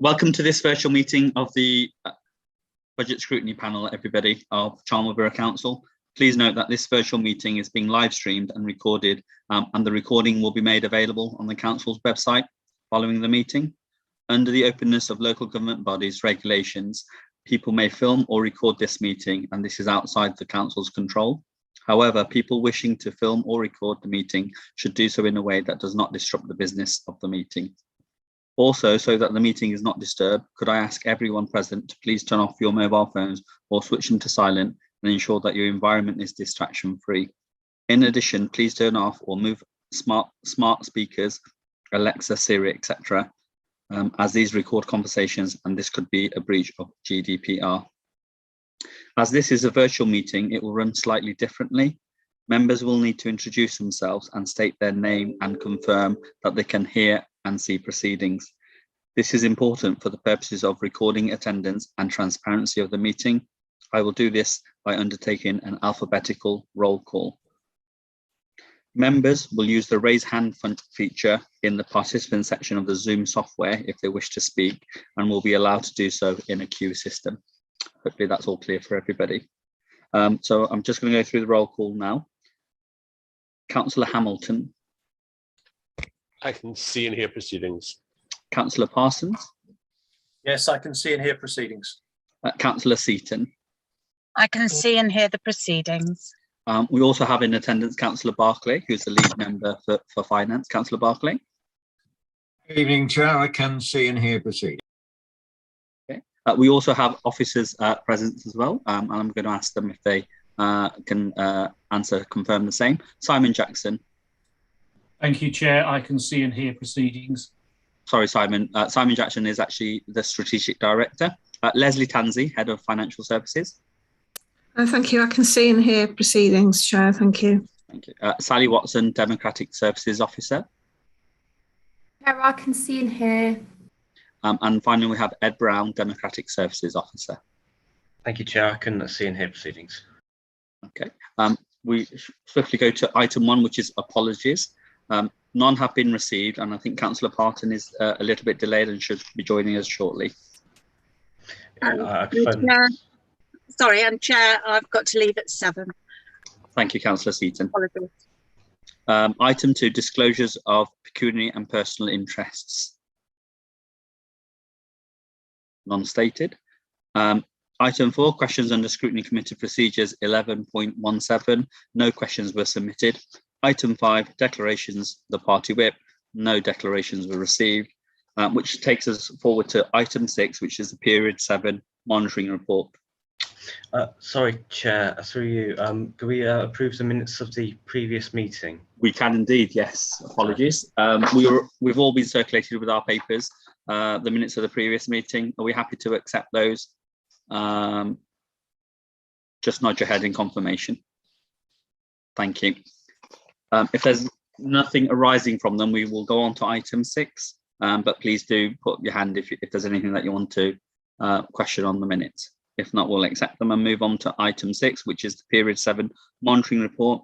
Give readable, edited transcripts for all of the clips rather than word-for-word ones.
Welcome to this virtual meeting of the Budget Scrutiny Panel, everybody, of Charnwood Borough Council. Please note that this virtual meeting is being live streamed and recorded, and the recording will be made available on the Council's website following the meeting. Under the openness of local government bodies regulations, people may film or record this meeting, and this is outside the Council's control. However, people wishing to film or record the meeting should do so in a way that does not disrupt the business of the meeting. Also, so that the meeting is not disturbed, could I ask everyone present to please turn off your mobile phones or switch them to silent and ensure that your environment is distraction free. In addition, please turn off or move smart speakers, Alexa, Siri, etc. As these record conversations, and this could be a breach of GDPR. As this is a virtual meeting, it will run slightly differently. Members will need to introduce themselves and state their name and confirm that they can hear and see proceedings. This is important for the purposes of recording attendance and transparency of the meeting. I will do this by undertaking an alphabetical roll call. Members will use the raise hand feature in the participant section of the Zoom software if they wish to speak, and will be allowed to do so in a queue system. Hopefully that's all clear for everybody. So I'm just going to go through the roll call now. Councillor Hamilton. I can see and hear proceedings. Councillor Parsons. Yes, I can see and hear proceedings. Councillor Seaton. I can see and hear the proceedings. We also have in attendance Councillor Barclay, who's the lead member for Finance. Councillor Barclay. Good evening, Chair. I can see and hear proceedings. Okay. We also have officers present as well, and I'm going to ask them if they can confirm the same. Simon Jackson. Thank you, Chair. I can see and hear proceedings. Sorry, Simon. Simon Jackson is actually the Strategic Director. Leslie Tansey, Head of Financial Services. Thank you. I can see and hear proceedings, Chair. Thank you. Thank you. Sally Watson, Democratic Services Officer. Chair, I can see and hear. And finally, we have Ed Brown, Democratic Services Officer. Thank you, Chair. I can see and hear proceedings. Okay. We swiftly go to item 1, which is apologies. None have been received, and I think Councillor Parton is a little bit delayed and should be joining us shortly. Sorry, and Chair, I've got to leave at 7. Thank you, Councillor Seaton. Apologies. Item 2, disclosures of pecuniary and personal interests. Non-stated. Item 4, questions under Scrutiny Committee Procedures 11.17. No questions were submitted. Item 5, declarations, the party whip. No declarations were received, which takes us forward to item 6, which is the period 7 monitoring report. Sorry, Chair, through you. Can we approve the minutes of the previous meeting? We can indeed, yes. Apologies. We've all been circulated with our papers, the minutes of the previous meeting. Are we happy to accept those? Just nod your head in confirmation. Thank you. If there's nothing arising from them, we will go on to item 6, but please do put up your hand if there's anything that you want to question on the minutes. If not, we'll accept them and move on to item 6, which is the period 7 monitoring report.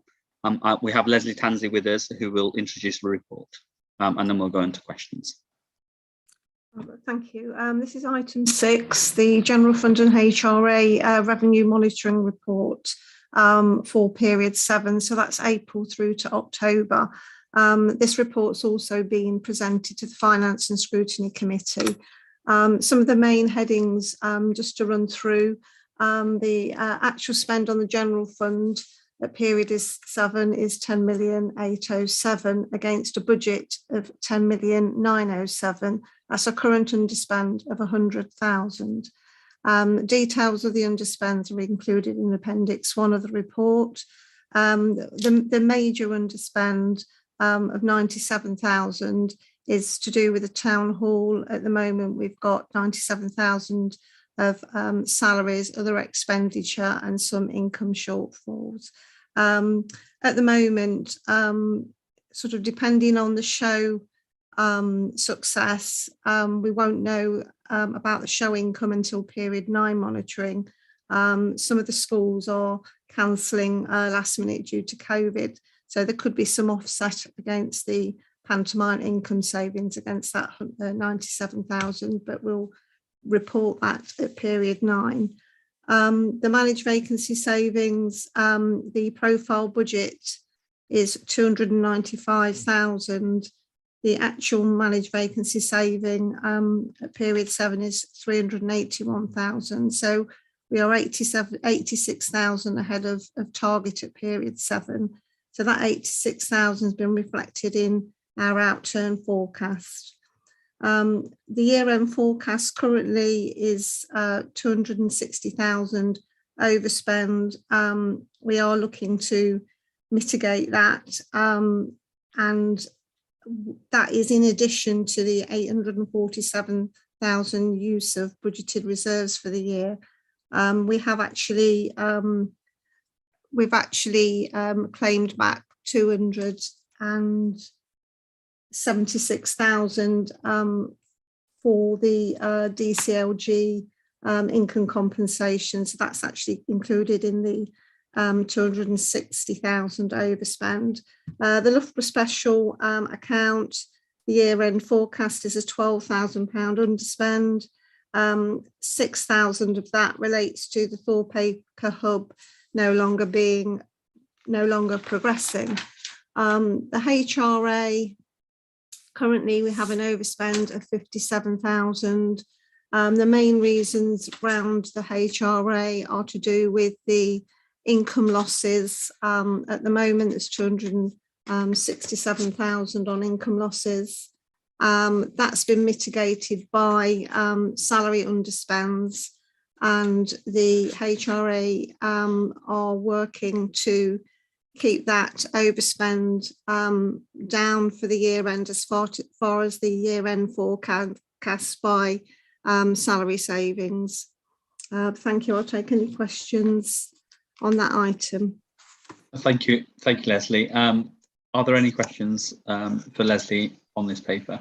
We have Leslie Tansey with us, who will introduce the report, and then we'll go into questions. Thank you. This is item 6, the General Fund and HRA Revenue Monitoring Report for period 7. So that's April through to October. This report's also been presented to the Finance and Scrutiny Committee. Some of the main headings, just to run through, the actual spend on the General Fund at period 7 is 10,807 against a budget of 10,907. That's a current underspend of 100,000. Details of the underspends are included in Appendix 1 of the report. The major underspend of 97,000 is to do with the town hall. At the moment, we've got 97,000 of salaries, other expenditure, and some income shortfalls. At the moment, sort of depending on the show success, we won't know about the show income until period 9 monitoring. Some of the schools are cancelling last minute due to COVID, so there could be some offset against the pantomime income savings against that 97,000, but we'll report that at period 9. The managed vacancy savings, the profile budget is 295,000. The actual managed vacancy saving at period 7 is 381,000. So we are 86,000 ahead of target at period 7. So that 86,000 has been reflected in our outturn forecast. The year-end forecast currently is 260,000 overspend. We are looking to mitigate that, and that is in addition to the 847,000 use of budgeted reserves for the year. We've actually claimed back 276,000 for the DCLG income compensation. So that's actually included in the 260,000 overspend. The Loughborough Special account, the year-end forecast is a £12,000 underspend. 6,000 of that relates to the Thorpe Acre hub no longer progressing. The HRA, currently we have an overspend of 57,000. The main reasons around the HRA are to do with the income losses. At the moment, there's 267,000 on income losses. That's been mitigated by salary underspends, and the HRA are working to keep that overspend down for the year end as far as the year end forecast by salary savings. Thank you. I'll take any questions on that item. Thank you, Leslie. Are there any questions for Leslie on this paper?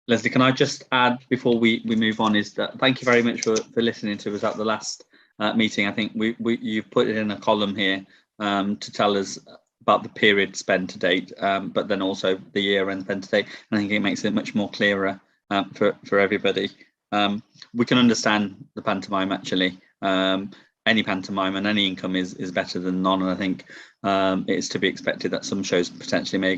Leslie, can I just add before we move on, is that thank you very much for listening to us at the last meeting. I think you've put it in a column here to tell us about the period spent to date, but then also the year end spent to date. I think it makes it much more clearer for everybody. We can understand the pantomime actually. Any pantomime and any income is better than none, and I think it's to be expected that some shows potentially may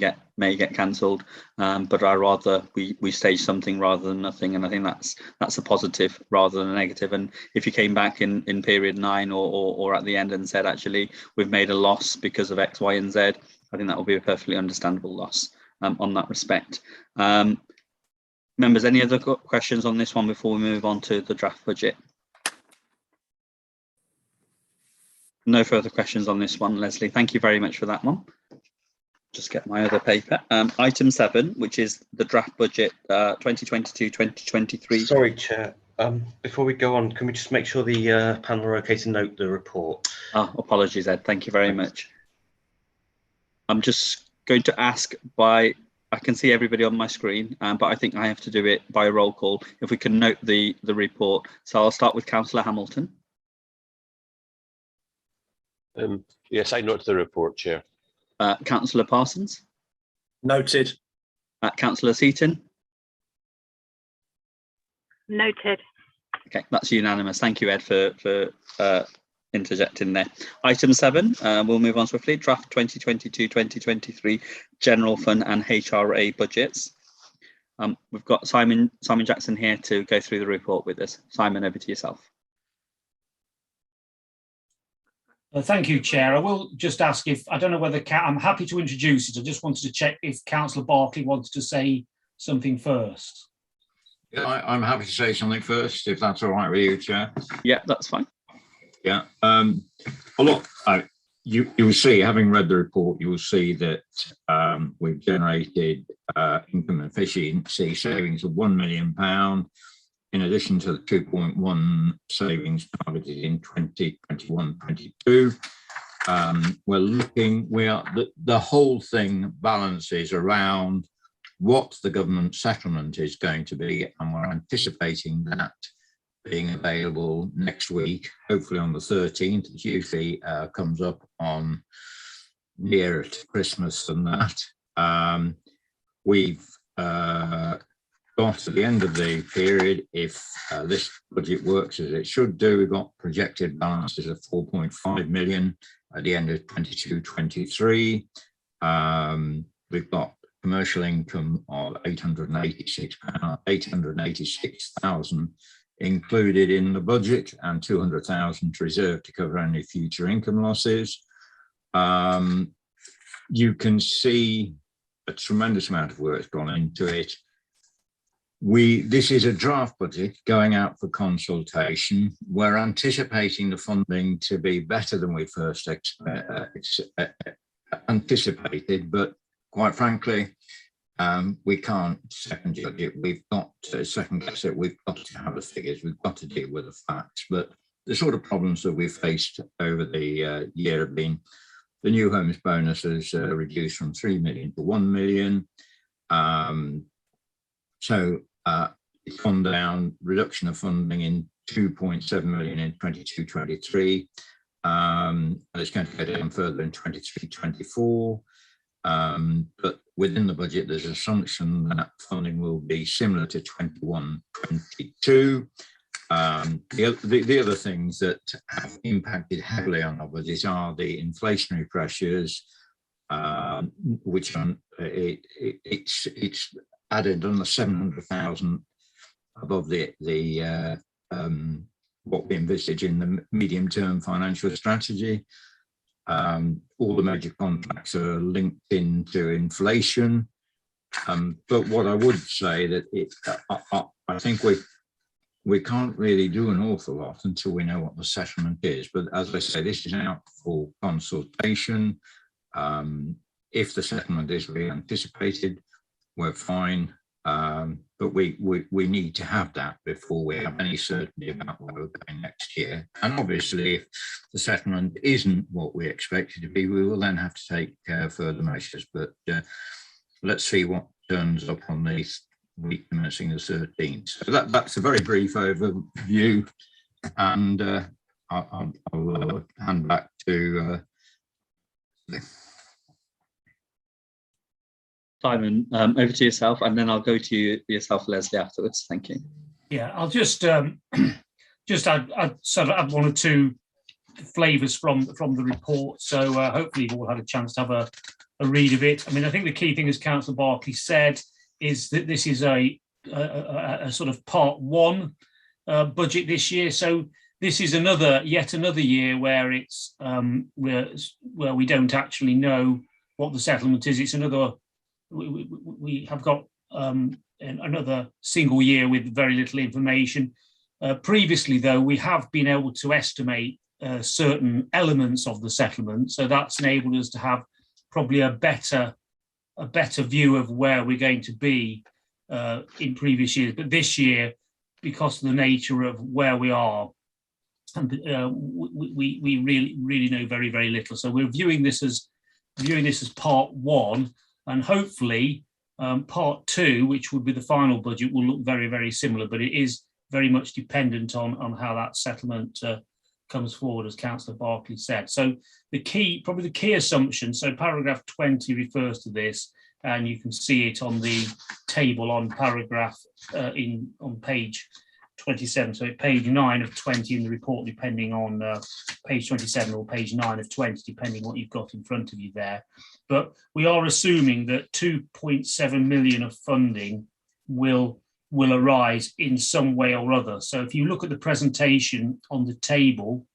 get cancelled, but I rather we stage something rather than nothing, and I think that's a positive rather than a negative. And if you came back in period 9 or at the end and said actually we've made a loss because of X, Y, and Z, I think that would be a perfectly understandable loss on that respect. Members, any other questions on this one before we move on to the draft budget? No further questions on this one, Leslie. Thank you very much for that one. Just get my other paper. Item 7, which is the draft budget 2022-2023. Sorry, Chair. Before we go on, can we just make sure the panel are okay to note the report? Apologies, Ed. Thank you very much. I'm just going to ask I can see everybody on my screen, but I think I have to do it by a roll call. If we can note the report. So I'll start with Councillor Hamilton. Yes, I note the report, Chair. Councillor Parsons. Noted. Councillor Seaton. Noted. Okay, that's unanimous. Thank you, Ed, for interjecting there. Item 7, we'll move on swiftly. Draft 2022-2023 General Fund and HRA budgets. We've got Simon Jackson here to go through the report with us. Simon, over to yourself. Thank you, Chair. I will just ask if, I don't know whether, I'm happy to introduce it. I just wanted to check if Councillor Barclay wanted to say something first. Yeah, I'm happy to say something first, if that's all right with you, Chair. Yeah, that's fine. Yeah. You'll see, having read the report, you will see that we've generated income efficiency savings of £1 million, in addition to the 2.1 savings targeted in 2021-22. The whole thing balances around what the government settlement is going to be, and we're anticipating that being available next week, hopefully on the 13th. It usually comes up on nearer to Christmas than that. We've got to the end of the period, if this budget works as it should do, we've got projected balances of 4.5 million at the end of 22-23. We've got commercial income of 886,000 included in the budget, and 200,000 reserved to cover any future income losses. You can see a tremendous amount of work has gone into it. This is a draft budget going out for consultation. We're anticipating the funding to be better than we first anticipated, but quite frankly, we can't second judge it. We've got to second guess it. We've got to have the figures. We've got to deal with the facts. But the sort of problems that we've faced over the year have been the new homes bonus is reduced from 3 million to 1 million. It's gone down, reduction of funding in 2.7 million in 22-23. It's going to go down further in 23-24. But within the budget, there's an assumption that funding will be similar to 21-22. The other things that have impacted heavily on our budget are the inflationary pressures, which it's added on the 700,000 above the what we envisage in the medium-term financial strategy. All the major contracts are linked into inflation. But what I would say that I think we can't really do an awful lot until we know what the settlement is. But as I say, this is out for consultation. If the settlement is really anticipated, we're fine. But we need to have that before we have any certainty about where we're going next year. And obviously, if the settlement isn't what we expect it to be, we will then have to take further measures. But let's see what turns up on the week commencing the 13th. So that's a very brief overview, and I'll hand back to Simon, over to yourself, and then I'll go to yourself, Leslie, afterwards. Thank you. Yeah, I'll just add sort of add one or two flavours from the report. So hopefully you've all had a chance to have a read of it. I mean, I think the key thing, as Councillor Barclay said, is that this is a sort of part one budget this year. So this is yet another year where it's where we don't actually know what the settlement is. It's another. We have got another single year with very little information. Previously, though, we have been able to estimate certain elements of the settlement, so that's enabled us to have probably a better view of where we're going to be in previous years. But this year, because of the nature of where we are, and we really know very, very little. So we're viewing this as part one. And hopefully part two, which would be the final budget, will look very, very similar, but it is very much dependent on how that settlement comes forward, as Councillor Barclay said. So probably the key assumption, so paragraph 20 refers to this, and you can see it on the table on paragraph on page 27, so page 9 of 20 in the report, depending on page 27 or page 9 of 20, depending what you've got in front of you there. But we are assuming that 2.7 million of funding will arise in some way or other. So if you look at the presentation on the table,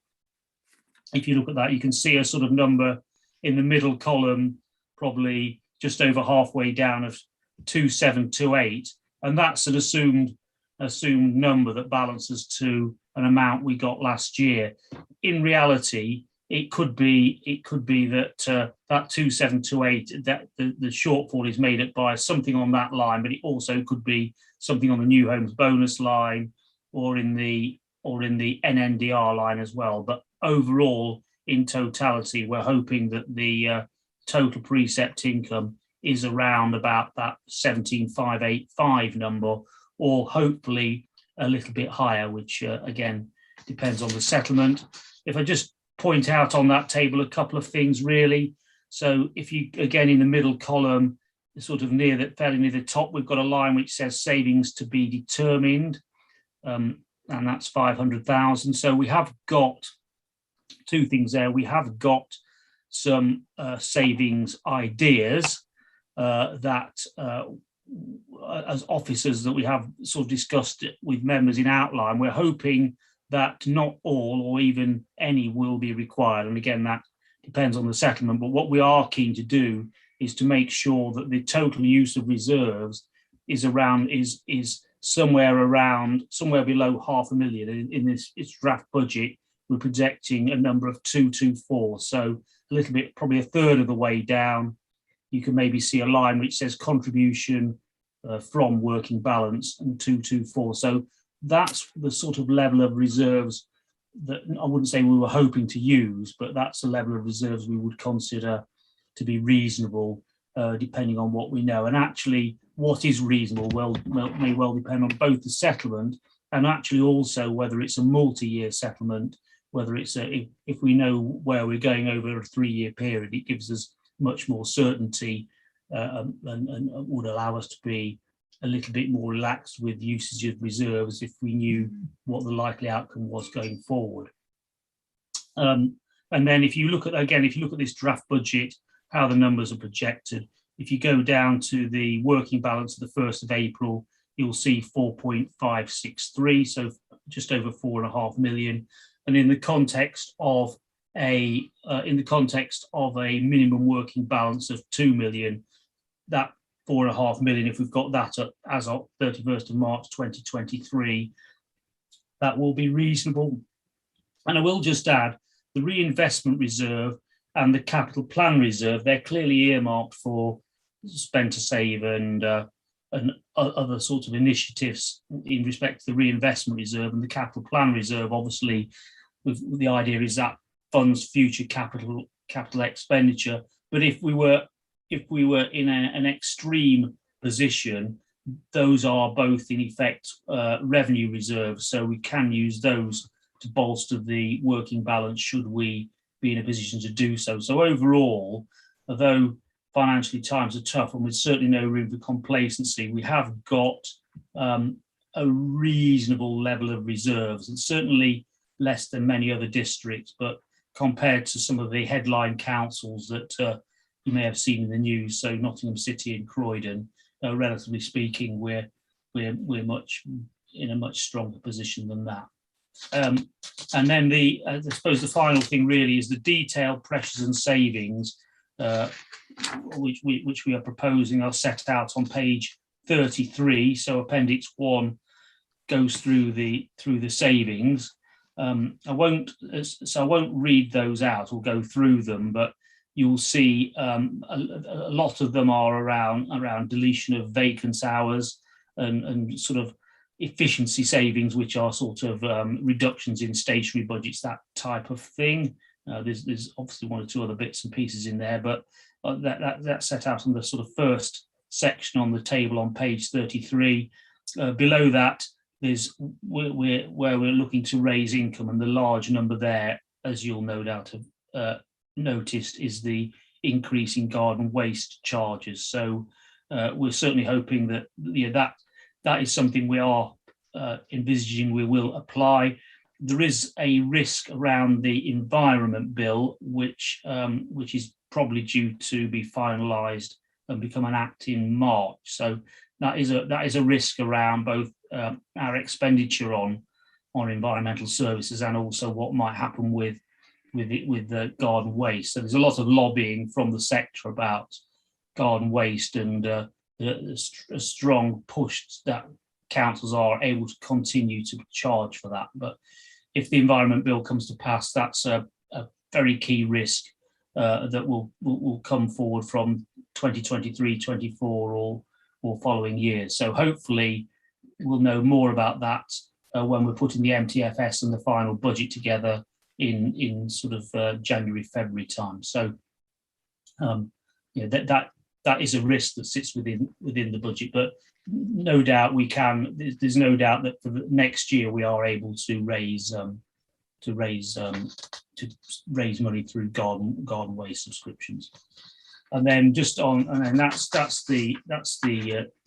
if you look at that, you can see a sort of number in the middle column, probably just over halfway down, of 2728, and that's an assumed number that balances to an amount we got last year. In reality, it could be that that 2728, that the shortfall is made up by something on that line, but it also could be something on the new homes bonus line or in the NNDR line as well. But overall, in totality, we're hoping that the total precept income is around about that 17,585 number, or hopefully a little bit higher, which again depends on the settlement. If I just point out on that table a couple of things, really, So if you, again, in the middle column, sort of fairly near the top, we've got a line which says savings to be determined, and that's 500,000. So we have got two things there. We have got some savings ideas that as officers that we have sort of discussed with members in outline. We're hoping that not all or even any will be required. And again, that depends on the settlement. But what we are keen to do is to make sure that the total use of reserves is somewhere below 500,000. In this draft budget, we're projecting a number of 224. So a little bit, probably a third of the way down. You can maybe see a line which says contribution from working balance and 224. So that's the sort of level of reserves that I wouldn't say we were hoping to use, but that's the level of reserves we would consider to be reasonable, depending on what we know. And actually, what is reasonable may well depend on both the settlement and actually also whether it's a multi-year settlement, whether it's if we know where we're going over a 3-year period, it gives us much more certainty and would allow us to be a little bit more relaxed with usage of reserves if we knew what the likely outcome was going forward. And then if you look at this draft budget, how the numbers are projected, if you go down to the working balance of the 1st of April, you'll see 4.563, so just over 4.5 million. And in the context of a minimum working balance of 2 million, that 4.5 million, if we've got that as of 31st of March 2023, that will be reasonable. And I will just add, the reinvestment reserve and the capital plan reserve, they're clearly earmarked for spend to save and other sorts of initiatives in respect to the reinvestment reserve. And the capital plan reserve, obviously, the idea is that funds future capital expenditure. But if we were in an extreme position, those are both in effect revenue reserves, so we can use those to bolster the working balance should we be in a position to do so. So overall, although financially times are tough and with certainly no room for complacency, we have got a reasonable level of reserves, and certainly less than many other districts, but compared to some of the headline councils that you may have seen in the news, so Nottingham City and Croydon, relatively speaking, we're much in a much stronger position than that. And then I suppose the final thing really is the detailed pressures and savings, which we are proposing are set out on page 33. So Appendix 1 goes through the savings. I won't read those out or go through them, but you'll see a lot of them are around deletion of vacant hours and sort of efficiency savings, which are sort of reductions in stationary budgets, that type of thing. There's obviously one or two other bits and pieces in there, but that's set out on the sort of first section on the table on page 33. Below that, there's where we're looking to raise income, and the large number there, as you'll no doubt have noticed, is the increase in garden waste charges. So we're certainly hoping that that is something we are envisaging we will apply. There is a risk around the environment bill, which is probably due to be finalised and become an act in March. So that is a risk around both our expenditure on environmental services and also what might happen with the garden waste. So there's a lot of lobbying from the sector about garden waste and a strong push that councils are able to continue to charge for that. But if the environment bill comes to pass, that's a very key risk that will come forward from 2023, 24 or following years. So hopefully we'll know more about that when we're putting the MTFS and the final budget together in sort of January, February time. So that is a risk that sits within the budget, but no doubt there's no doubt that for the next year we are able to raise to raise money through garden waste subscriptions. And then just on, and then that's the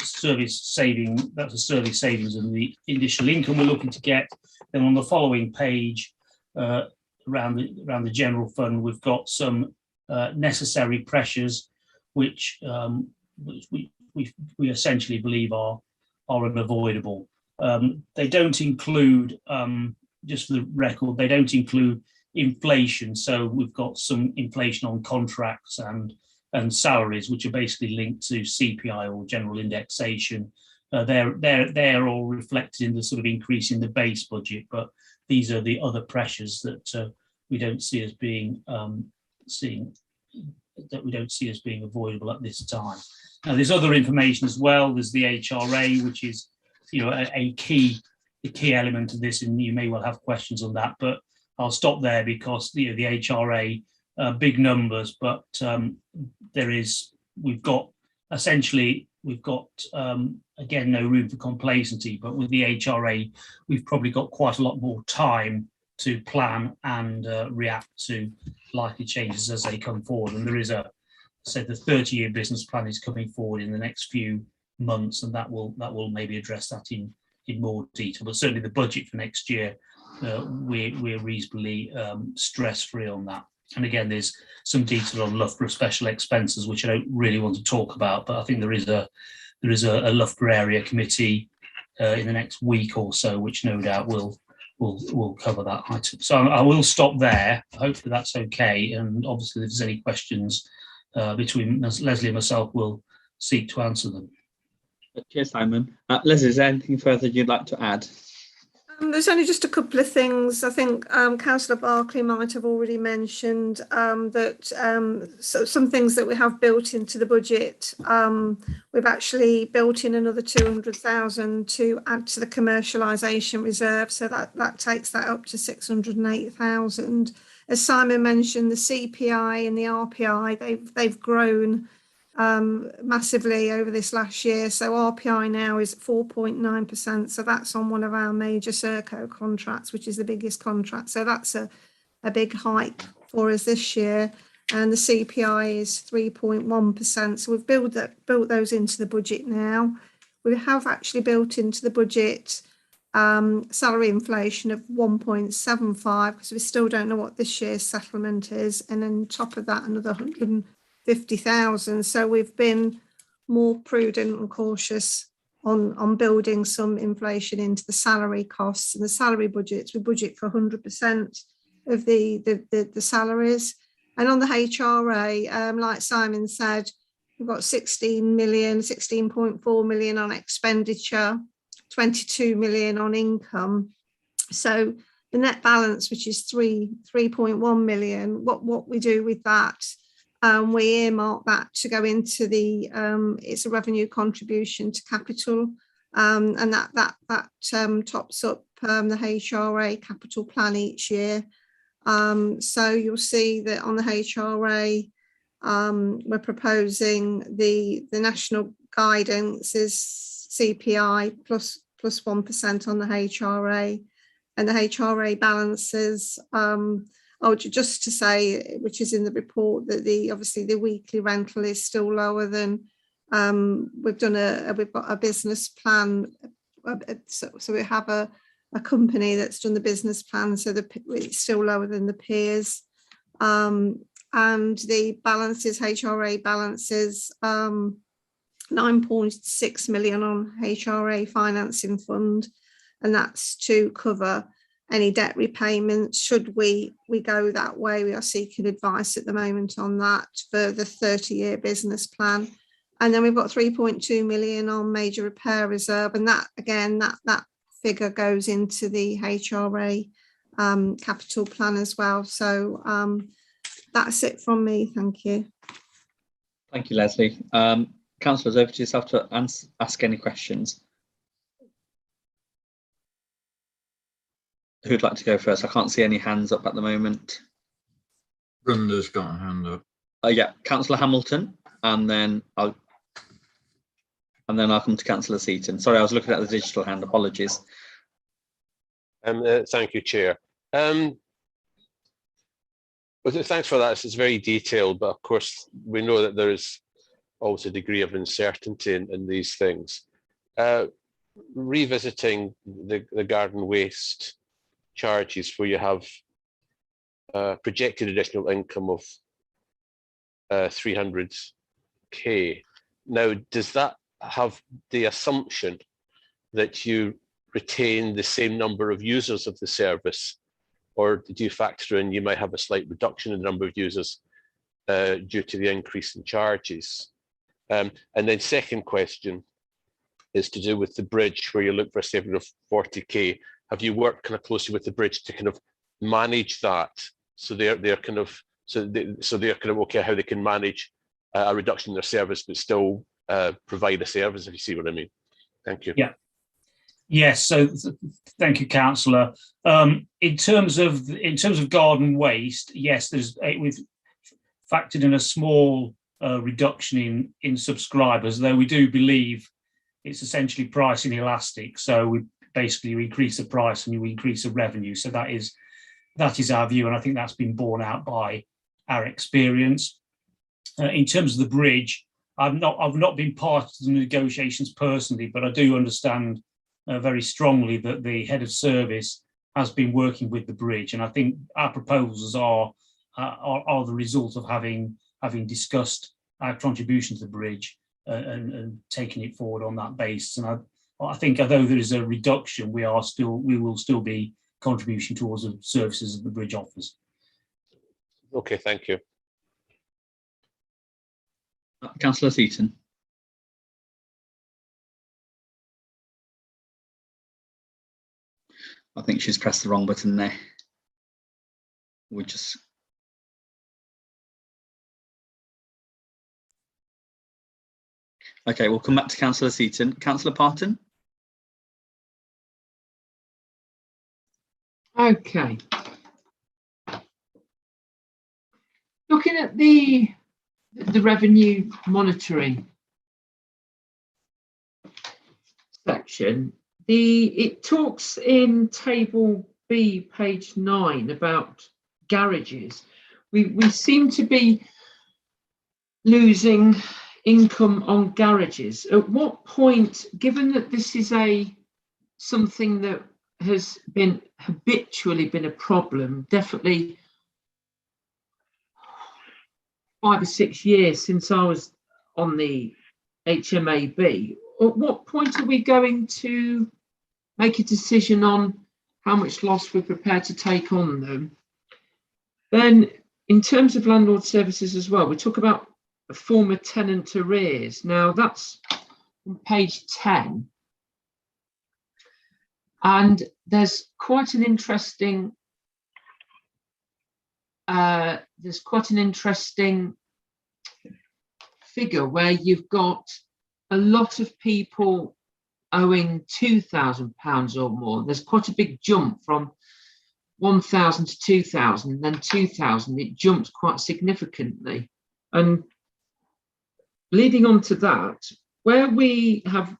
service saving. That's the service savings and the additional income we're looking to get. Then on the following page, around the general fund, we've got some necessary pressures, which we essentially believe are unavoidable. They don't include, just for the record, they don't include inflation. So we've got some inflation on contracts and salaries, which are basically linked to CPI or general indexation. They're all reflected in the sort of increase in the base budget, but these are the other pressures that we don't see as being avoidable at this time. Now, there's other information as well. There's the HRA, which is, you know, a key element of this, and you may well have questions on that. But I'll stop there because the HRA, big numbers, but we've got again, no room for complacency, but with the HRA, we've probably got quite a lot more time to plan and react to likely changes as they come forward. And there is the 30-year business plan is coming forward in the next few months, and that will maybe address that in more detail. But certainly the budget for next year, we're reasonably stress-free on that. And again, there's some detail on Loughborough special expenses, which I don't really want to talk about, but I think there is a Loughborough area committee in the next week or so, which no doubt will cover that item. So I will stop there. Hopefully that's okay. And obviously, if there's any questions between Leslie and myself, we'll seek to answer them. Cheers, Simon. Leslie, is there anything further you'd like to add? There's only just a couple of things. I think Councillor Barclay might have already mentioned that some things that we have built into the budget, we've actually built in another 200,000 to add to the commercialisation reserve. So that takes that up to 608,000. As Simon mentioned, the CPI and the RPI, they've grown massively over this last year. So RPI now is 4.9%. So that's on one of our major Serco contracts, which is the biggest contract. So that's a big hike for us this year. And the CPI is 3.1%. So we've built those into the budget now. We have actually built into the budget salary inflation of 1.75 because we still don't know what this year's settlement is. And then on top of that, another 150,000. So we've been more prudent and cautious on building some inflation into the salary costs and the salary budgets. We budget for 100% of the salaries. And on the HRA, like Simon said, we've got 16.4 million on expenditure, 22 million on income. So the net balance, which is 3.1 million, what we do with that, we earmark that to go into the it's a revenue contribution to capital, and that tops up the HRA capital plan each year. So you'll see that on the HRA, we're proposing the national guidance is CPI plus 1% on the HRA, and the HRA balances. Just to say, which is in the report, that obviously the weekly rental is still lower than we've got a business plan. So we have a company that's done the business plan, so it's still lower than the peers. And the balances, HRA balances, 9.6 million on HRA financing fund, and that's to cover any debt repayments should we go that way. We are seeking advice at the moment on that for the 30-year business plan. And then we've got 3.2 million on major repair reserve, and that again, that figure goes into the HRA capital plan as well. So that's it from me. Thank you. Thank you, Leslie. Councillors, over to yourself to ask any questions. Who'd like to go first? I can't see any hands up at the moment. Brenda's got a hand up. Yeah, Councillor Hamilton, and then I'll come to Councillor Seaton. Sorry, I was looking at the digital hand. Apologies. Thank you, Chair. Well, thanks for that. It's very detailed, but of course we know that there is always a degree of uncertainty in these things. Revisiting the garden waste charges, where you have projected additional income of 300k. Now, does that have the assumption that you retain the same number of users of the service, or do you factor in you might have a slight reduction in the number of users due to the increase in charges? And then second question is to do with the bridge, where you look for a saving of 40k. Have you worked kind of closely with the bridge to kind of manage that, so they're kind of okay how they can manage a reduction in their service but still provide a service, if you see what I mean? Thank you. Yeah. Yes. So thank you, Councillor. In terms of garden waste, yes, we've factored in a small reduction in subscribers, though we do believe it's essentially price inelastic. So we basically increase the price and you increase the revenue. So that is our view, and I think that's been borne out by our experience. In terms of the bridge, I've not been part of the negotiations personally, but I do understand very strongly that the head of service has been working with the bridge, and I think our proposals are the result of having discussed our contribution to the bridge and taking it forward on that basis. And I think although there is a reduction, we will still be contribution towards the services that the bridge offers. Okay, thank you. Councillor Seaton. I think she's pressed the wrong button there. Okay, we'll come back to Councillor Seaton. Councillor Parton. Okay. Looking at the revenue monitoring section, it talks in table B, page 9, about garages. We seem to be losing income on garages. At what point, given that this is something that has been habitually been a problem, definitely 5 or 6 years since I was on the HMAB, at what point are we going to make a decision on how much loss we're prepared to take on them? Then, in terms of landlord services as well, we talk about a former tenant arrears. Now, that's on page 10. And there's quite an interesting figure where you've got a lot of people owing £2,000 or more. There's quite a big jump from 1,000 to 2,000, then 2,000. It jumps quite significantly. And leading on to that, where we have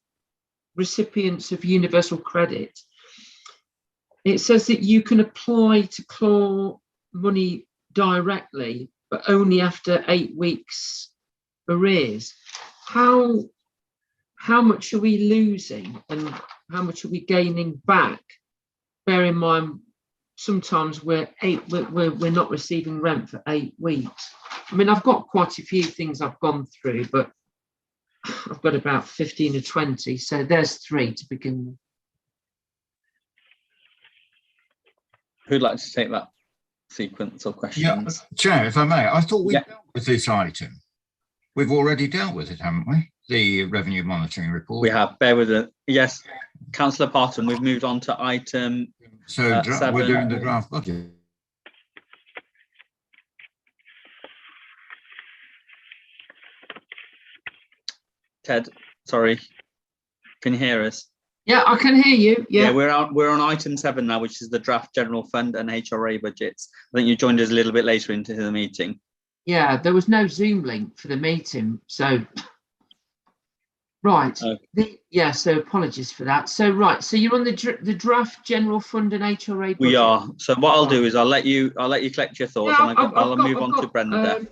recipients of universal credit, it says that you can apply to claw money directly, but only after 8 weeks arrears. How much are we losing and how much are we gaining back? Bear in mind, sometimes we're not receiving rent for 8 weeks. I mean, I've got quite a few things I've gone through, but I've got about 15 or 20, so there's 3 to begin with. Who'd like to take that sequence of questions? Yeah, Chair, if I may, I thought we dealt with this item. We've already dealt with it, haven't we? The revenue monitoring report. We have. Bear with it. Yes, Councillor Parton. We've moved on to item. So 7. We're doing the draft budget. Ted, sorry, can you hear us? Yeah, I can hear you. Yeah, we're on item 7 now, which is the draft general fund and HRA budgets. I think you joined us a little bit later into the meeting. Yeah, there was no Zoom link for the meeting, so Right. Okay. Yeah, so apologies for that. So right, so you're on the draft general fund and HRA budget. We are. So what I'll do is I'll let you collect your thoughts, Yeah, and I'll move on to Brenda,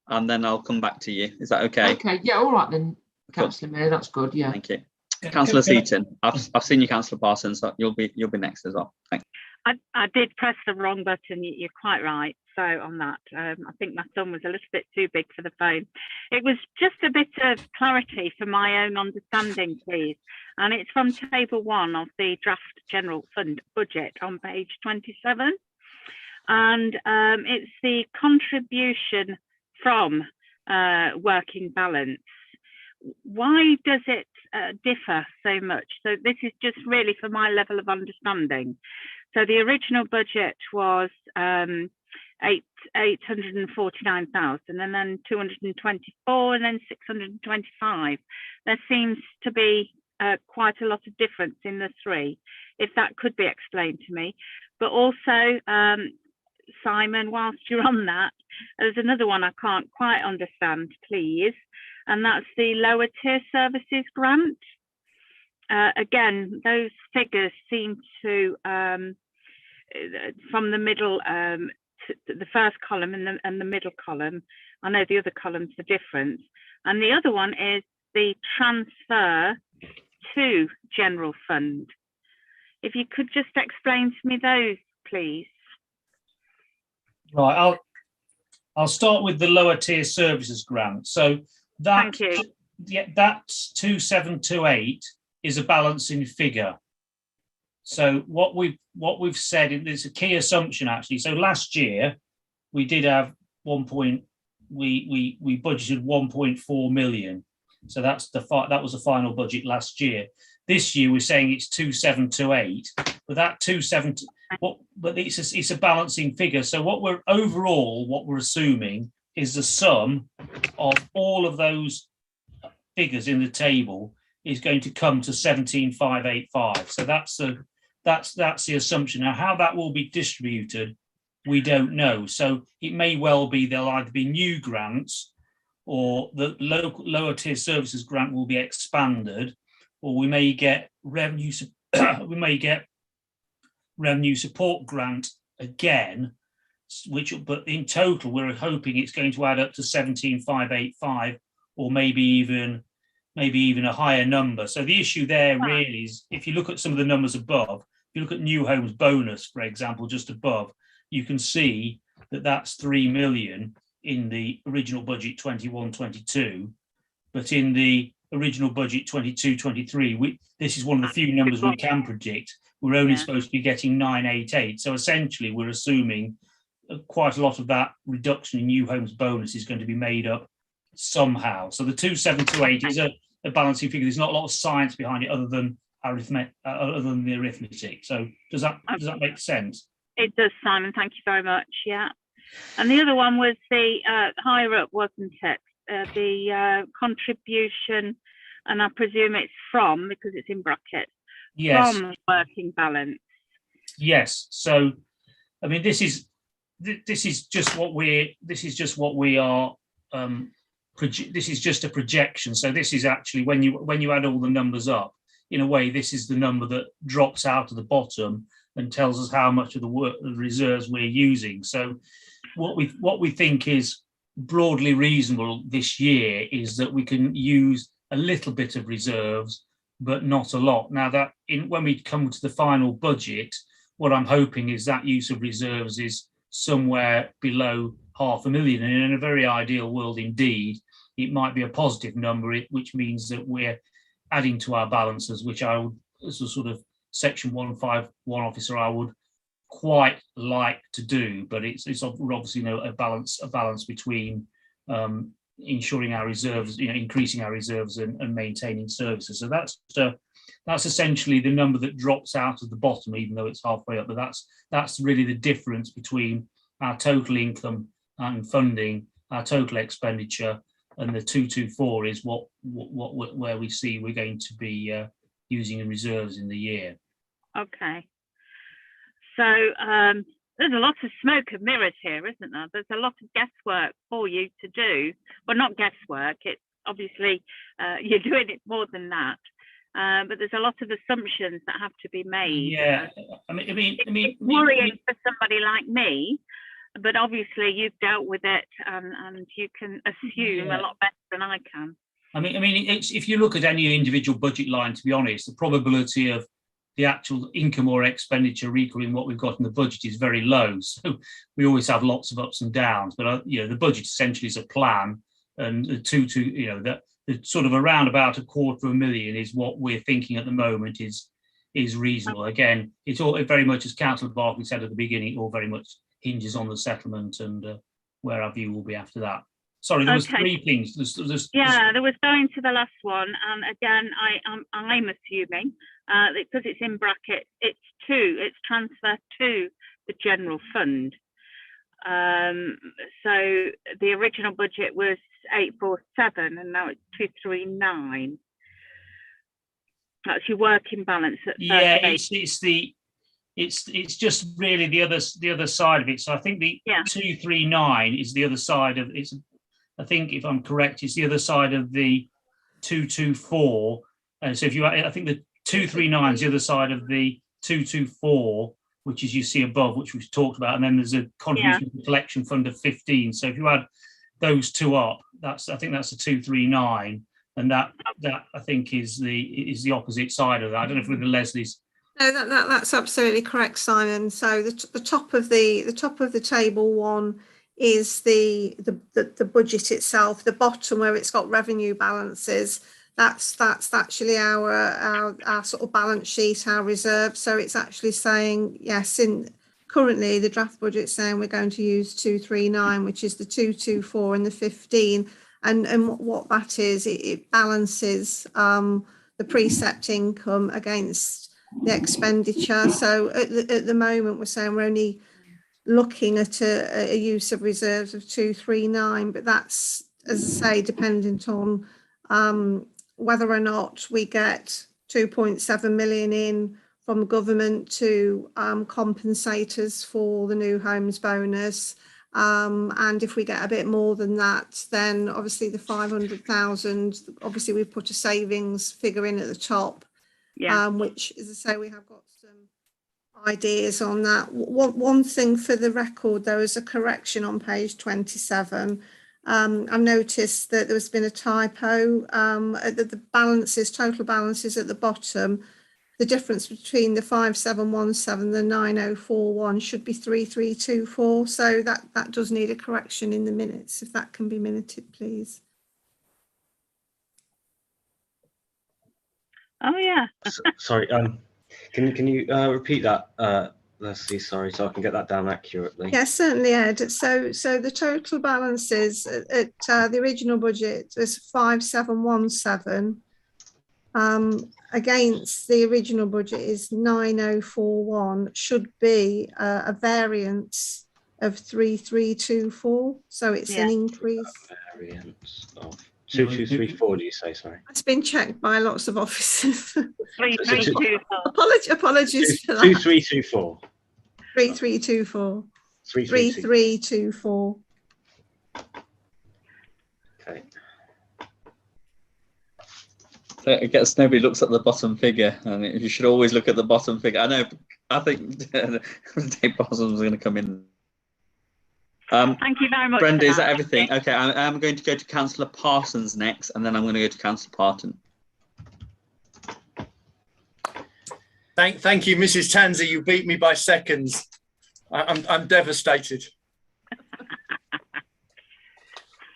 and then I'll come back to you. Is that okay? Okay, yeah, all right then, Councillor Mayor, that's good, yeah. Thank you. Councillor Seaton, I've seen you, Councillor Parsons, so you'll be next as well. Thanks. I did press the wrong button. You're quite right. So on that, I think my thumb was a little bit too big for the phone. It was just a bit of clarity for my own understanding, please. And it's from table 1 of the draft general fund budget on page 27. And it's the contribution from working balance. Why does it differ so much? So this is just really for my level of understanding. So the original budget was 849,000, and then 224, and then 625. There seems to be quite a lot of difference in the three, if that could be explained to me. But also, Simon, whilst you're on that, there's another one I can't quite understand, please, and that's the lower tier services grant. Again, those figures seem to, from the middle, the first column and the middle column, I know the other columns are different. And the other one is the transfer to general fund. If you could just explain to me those, please. Right, I'll start with the lower tier services grant. So that, thank you. Yeah, that's 2728 is a balancing figure. So what we've said, there's a key assumption actually. So last year we did have we budgeted 1.4 million. So that was the final budget last year. This year we're saying it's 2728, but that 27, but it's a balancing figure. So what we're assuming is the sum of all of those figures in the table is going to come to 17,585. So that's the assumption. Now, how that will be distributed, we don't know. So it may well be there'll either be new grants, or the lower tier services grant will be expanded, or we may get revenue support grant again, but in total we're hoping it's going to add up to 17,585, or maybe even a higher number. So the issue there really is, if you look at some of the numbers above, if you look at new homes bonus, for example, just above, you can see that that's 3 million in the original budget 21-22, but in the original budget 22-23, this is one of the few numbers we can predict. We're only supposed to be getting 988. So essentially we're assuming quite a lot of that reduction in new homes bonus is going to be made up somehow. So the 2728 is a balancing figure. There's not a lot of science behind it other than the arithmetic. So does that make sense? It does, Simon. Thank you very much. Yeah. And the other one was the higher up, wasn't it? The contribution, and I presume it's from, because it's in brackets. Yes. From working balance. Yes. So, I mean, this is just what we are. This is just a projection. So this is actually when you add all the numbers up, in a way, this is the number that drops out of the bottom and tells us how much of the reserves we're using. So what we think is broadly reasonable this year is that we can use a little bit of reserves, but not a lot. Now that when we come to the final budget, what I'm hoping is that use of reserves is somewhere below 500,000. And in a very ideal world indeed, it might be a positive number, which means that we're adding to our balances, which I would, as a sort of Section 151 officer, I would quite like to do. But it's obviously a balance between ensuring our reserves, increasing our reserves and maintaining services. So that's essentially the number that drops out of the bottom, even though it's halfway up. But that's really the difference between our total income and funding, our total expenditure, and the 224 is where we see we're going to be using in reserves in the year. Okay. So there's a lot of smoke and mirrors here, isn't there? There's a lot of guesswork for you to do. Well, not guesswork. It's obviously you're doing it more than that. But there's a lot of assumptions that have to be made. Yeah, I mean, It's worrying for somebody like me, but obviously you've dealt with it, and you can assume a lot better than I can. I mean, it's, if you look at any individual budget line, to be honest, the probability of the actual income or expenditure equaling what we've got in the budget is very low. So we always have lots of ups and downs. But the budget essentially is a plan, and the sort of around about $250,000 is what we're thinking at the moment is reasonable. Again, it's all very much, as Councillor Barkley said at the beginning, it all very much hinges on the settlement and where our view will be after that. Sorry, there was three things. There was going to the last one, and again, I'm assuming because it's in brackets, it's transfer to the general fund. So the original budget was 847, and now it's 239. That's your working balance at 38. It's just really the other side of it. So I think the 239 is the other side of it's. I think, if I'm correct, it's the other side of the 224. So I think the 239 is the other side of the 224, which is you see above, which we've talked about, and then there's a contribution to the collection fund of 15. So if you add those two up, I think that's a 239, and that I think is the opposite side of that. I don't know if with the Leslie's. No, that's absolutely correct, Simon. So the top of the table one is the budget itself. The bottom, where it's got revenue balances, that's actually our sort of balance sheet, our reserve. So it's actually saying, yes, currently the draft budget saying we're going to use 239, which is the 224 and the 15. And what that is, it balances the precept income against the expenditure. So at the moment, we're saying we're only looking at a use of reserves of 239, but that's, as I say, dependent on whether or not we get 2.7 million in from government to compensate us for the new homes bonus. And if we get a bit more than that, then obviously the 500,000, obviously we've put a savings figure in at the top, which, as I say, we have got some ideas on that. One thing for the record, there is a correction on page 27. I've noticed that there's been a typo at the balances, total balances at the bottom. The difference between the 5717 and the 9041 should be 3324. So that does need a correction in the minutes, if that can be minuted, please. Oh yeah. Sorry. Can you repeat that, Leslie? Sorry, so I can get that down accurately. Yes, certainly, Ed. So the total balances at the original budget was 5717. Against the original budget is 9041. Should be a variance of 3324. So it's an increase. A variance of 2234. Do you say? Sorry. It's been checked by lots of officers. 3324. Apologies for that. 2324. 3324. 3324. Okay. I guess nobody looks at the bottom figure, and you should always look at the bottom figure. I think Dave Bosham's going to come in. Thank you very much. Brenda, is that everything? Okay, I'm going to go to Councillor Parsons next, and then I'm going to go to Councillor Parton. Thank you, Mrs. Tanzi. You beat me by seconds. I'm devastated.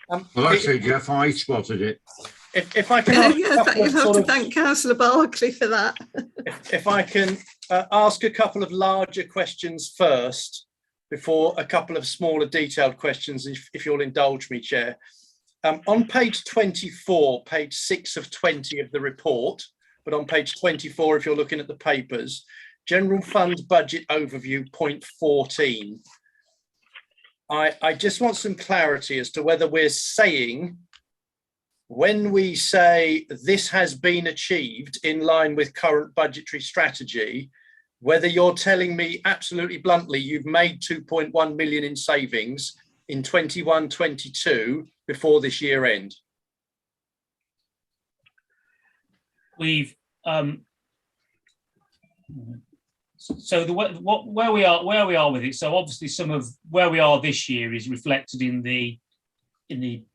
Well, actually, Jeff, I spotted it. If I can, you have to thank Councillor Barkley for that. If I can ask a couple of larger questions first, before a couple of smaller detailed questions, if you'll indulge me, Chair. On page 24, page 6 of 20 of the report, but on page 24, if you're looking at the papers, General Fund Budget Overview, point 14. I just want some clarity as to whether we're saying, when we say this has been achieved in line with current budgetary strategy, whether you're telling me absolutely bluntly you've made 2.1 million in savings in 21-22 before this year end. we've so where we are with it. So obviously some of where we are this year is reflected in the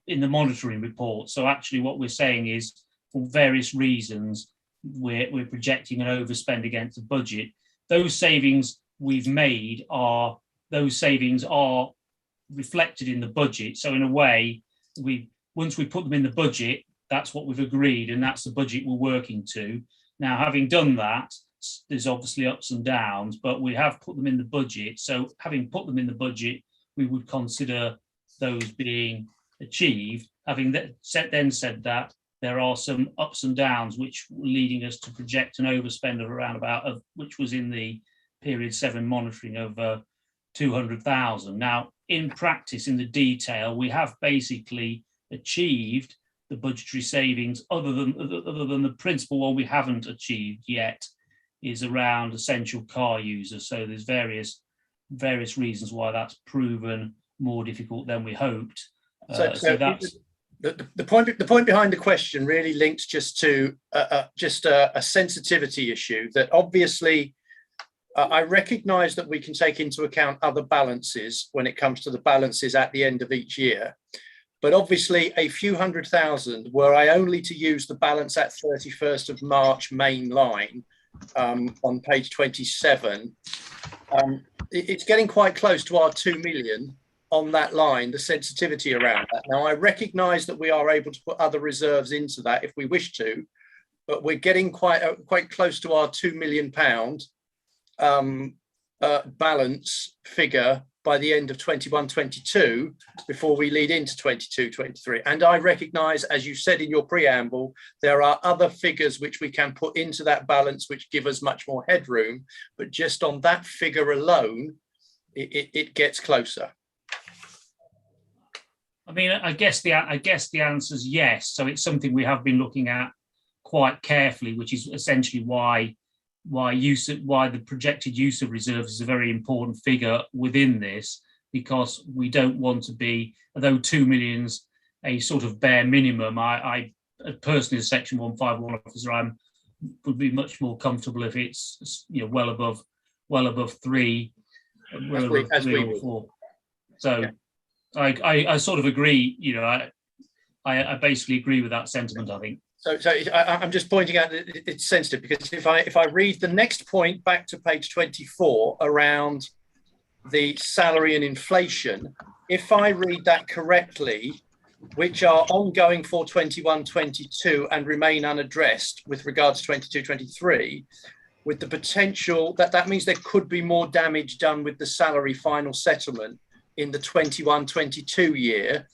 monitoring report. So actually what we're saying is, for various reasons, we're projecting an overspend against the budget. Those savings we've made are reflected in the budget. So in a way, once we put them in the budget, that's what we've agreed, and that's the budget we're working to. Now, having done that, there's obviously ups and downs, but we have put them in the budget. So having put them in the budget, we would consider those being achieved. Having then said that, there are some ups and downs which were leading us to project an overspend of around about, which was in the period 7 monitoring of 200,000. Now, in practice, in the detail, we have basically achieved the budgetary savings, other than the principal one we haven't achieved yet is around essential car users. So there's various reasons why that's proven more difficult than we hoped. So that's the point behind the question really links just to a sensitivity issue that obviously I recognise that we can take into account other balances when it comes to the balances at the end of each year. But obviously a few £100,000, were I only to use the balance at 31st of March main line on page 27, it's getting quite close to our 2 million on that line, the sensitivity around that. Now, I recognise that we are able to put other reserves into that if we wish to, but we're getting quite close to our £2 million balance figure by the end of 21-22 before we lead into 22-23. And I recognise, as you said in your preamble, there are other figures which we can put into that balance which give us much more headroom, but just on that figure alone, it gets closer. I mean, I guess the answer is yes. So it's something we have been looking at quite carefully, which is essentially why the projected use of reserves is a very important figure within this, because we don't want to be, although 2 million's a sort of bare minimum, I personally as Section 151 officer, would be much more comfortable if it's well above 3, or 4. So yeah. I sort of agree, I basically agree with that sentiment, I think. So I'm just pointing out that it's sensitive, because if I read the next point back to page 24 around the salary and inflation, if I read that correctly, which are ongoing for 21-22 and remain unaddressed with regards to 22-23, with the potential that means there could be more damage done with the salary final settlement in the 21-22 year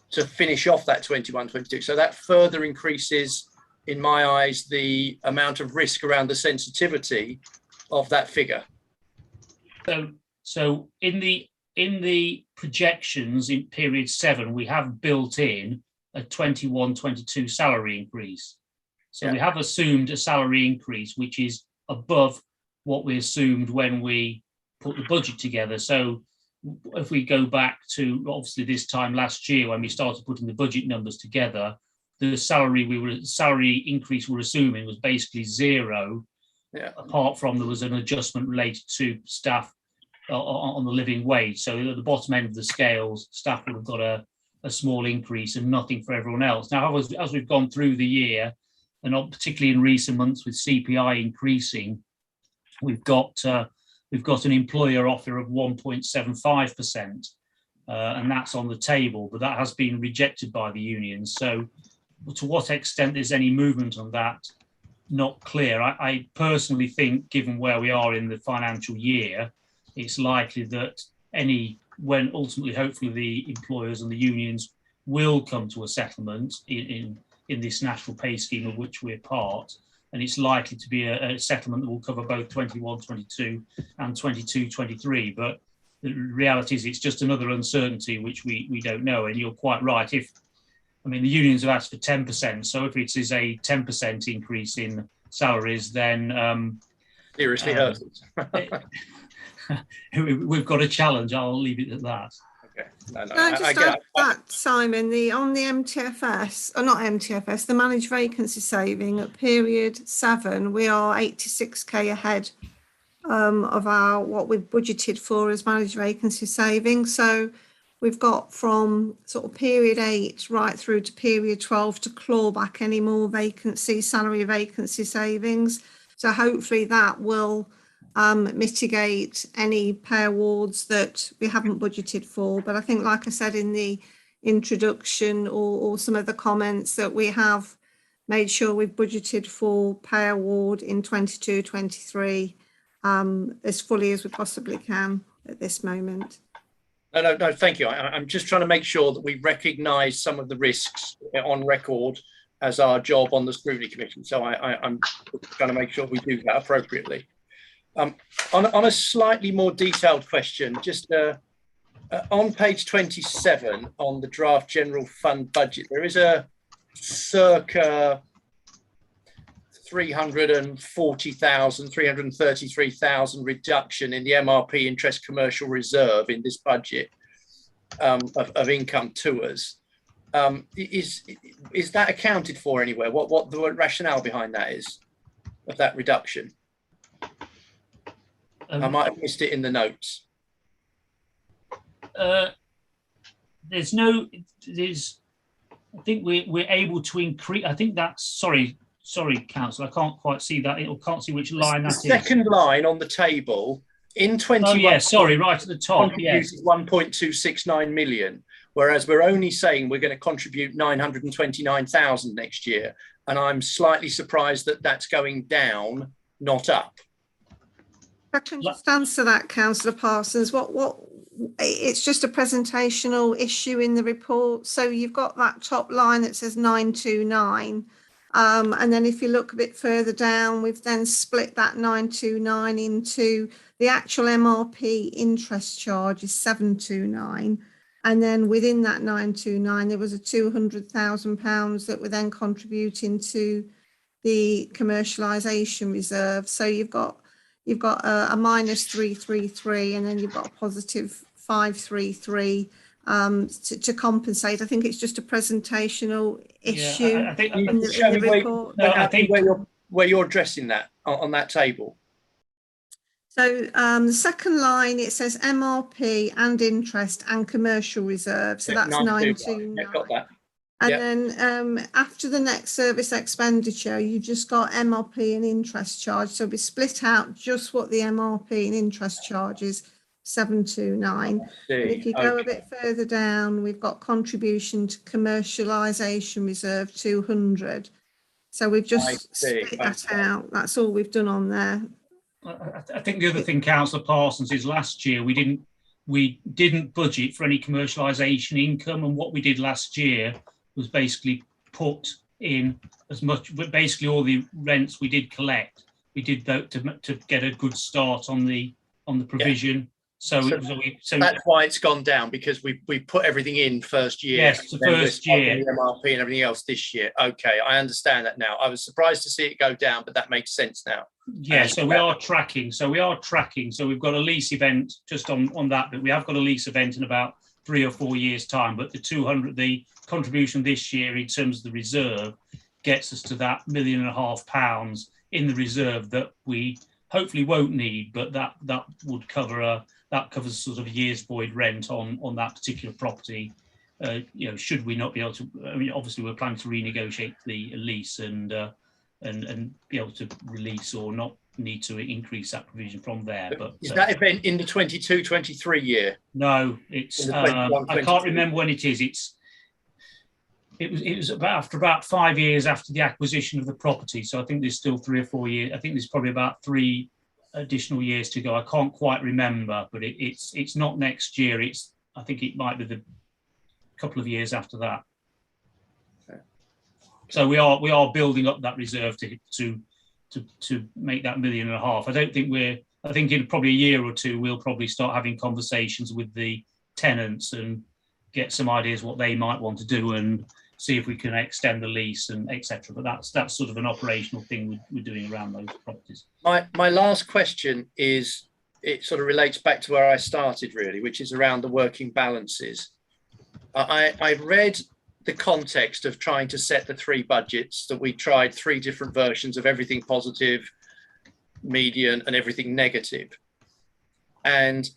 to finish off that 21-22. So that further increases, in my eyes, the amount of risk around the sensitivity of that figure. So in the projections in period 7, we have built in a 21-22 salary increase. So yeah, we have assumed a salary increase which is above what we assumed when we put the budget together. So if we go back to obviously this time last year when we started putting the budget numbers together, the salary increase we're assuming was basically 0, apart from there was an adjustment related to staff on the living wage. So at the bottom end of the scales, staff would have got a small increase and nothing for everyone else. Now, as we've gone through the year, and particularly in recent months with CPI increasing, we've got an employer offer of 1.75%, and that's on the table, but that has been rejected by the unions. So to what extent there's any movement on that, not clear. I personally think, given where we are in the financial year, it's likely that when ultimately, hopefully, the employers and the unions will come to a settlement in this national pay scheme of which we're part, and it's likely to be a settlement that will cover both 21-22 and 22-23. But the reality is it's just another uncertainty which we don't know. And you're quite right. The unions have asked for 10%. So if it is a 10% increase in salaries, then seriously hurts. We've got a challenge. I'll leave it at that. Okay. No, Can I just add that, Simon, on the MTFS, or not MTFS, the managed vacancy saving at period 7, we are 86k ahead of what we've budgeted for as managed vacancy saving. So we've got from sort of period 8 right through to period 12 to claw back any more salary vacancy savings. So hopefully that will mitigate any pay awards that we haven't budgeted for. But I think, like I said in the introduction or some of the comments, that we have made sure we've budgeted for pay award in 22-23 as fully as we possibly can at this moment. No, thank you. I'm just trying to make sure that we recognise some of the risks on record as our job on the Scrutiny Commission. So I'm trying to make sure we do that appropriately. On a slightly more detailed question, just on page 27 on the draft general fund budget, there is a circa 333,000 reduction in the MRP interest commercial reserve in this budget of income to us. Is that accounted for anywhere? What the rationale behind that is, of that reduction? I might have missed it in the notes. I think we're able to increase. I think that's, sorry, Councillor, I can't quite see that. I can't see which line that is. The second line on the table in 21. Oh, yeah, sorry, right at the top. Yes. 1.269 million, whereas we're only saying we're going to contribute 929,000 next year. And I'm slightly surprised that that's going down, not up. I can just answer that, Councillor Parsons. It's just a presentational issue in the report. So you've got that top line that says 929. And then if you look a bit further down, we've then split that 929 into the actual MRP interest charge is 729. And then within that 929, there was a £200,000 that were then contributing to the commercialisation reserve. So you've got a minus 333, and then you've got a positive 533 to compensate. I think it's just a presentational issue. Yeah, I think in the report. I think where you're addressing that on that table. So the second line, it says MRP and interest and commercial reserve. So that's 929. Yeah, got that. And then after the net service expenditure, you just got MRP and interest charge. So we split out just what the MRP and interest charge is, 729. And if you go a bit further down, we've got contribution to commercialisation reserve 200. So we've just split that out. That's all we've done on there. I think the other thing, Councillor Parsons, is last year we didn't budget for any commercialisation income, and what we did last year was basically put in as much, but basically all the rents we did collect, we did that to get a good start on the provision. Yeah. So that's why it's gone down, because we put everything in first year. Yes, the first year. The MRP and everything else this year. Okay, I understand that now. I was surprised to see it go down, but that makes sense now. Yeah, so we are tracking. So we've got a lease event just on that, but we have got a lease event in about 3 or 4 years' time. But the contribution this year in terms of the reserve gets us to that £1.5 million in the reserve that we hopefully won't need, but that would cover that covers sort of a year's void rent on that particular property. Should we not be able to? I mean, obviously we're planning to renegotiate the lease and be able to release or not need to increase that provision from there. But is that event in the 22-23 year? No, it's I can't remember when it is. It was about 5 years after the acquisition of the property. So I think there's still 3 or 4 years. I think there's probably about 3 additional years to go. I can't quite remember, but it's not next year. I think it might be the couple of years after that. Okay. So we are building up that reserve to make that £1.5 million. I think in probably a year or two we'll probably start having conversations with the tenants and get some ideas what they might want to do and see if we can extend the lease and etc. But that's sort of an operational thing we're doing around those properties. My last question is it sort of relates back to where I started really, which is around the working balances. I read the context of trying to set the three budgets, that we tried three different versions of everything positive, median, and everything negative. And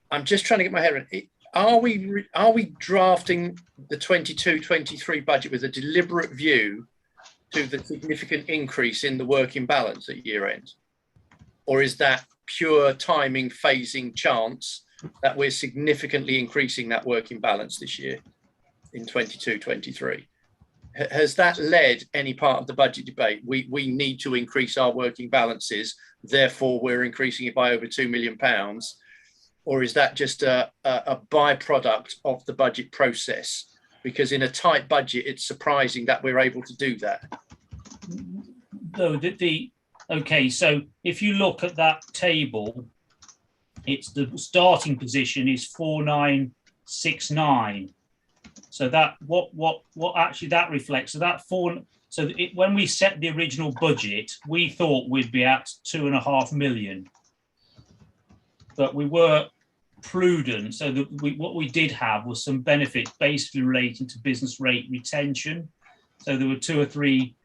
I'm just trying to get my head around it. Are we drafting the 22-23 budget with a deliberate view to the significant increase in the working balance at year end? Or is that pure timing, phasing chance that we're significantly increasing that working balance this year in 22-23? Has that led any part of the budget debate? We need to increase our working balances, therefore we're increasing it by over £2 million. Or is that just a byproduct of the budget process? Because in a tight budget, it's surprising that we're able to do that. Okay, so if you look at that table, it's the starting position is 4969. So that what actually that reflects. So that when we set the original budget, we thought we'd be at 2.5 million, but we were prudent. So what we did have was some benefits basically relating to business rate retention. So there were two or three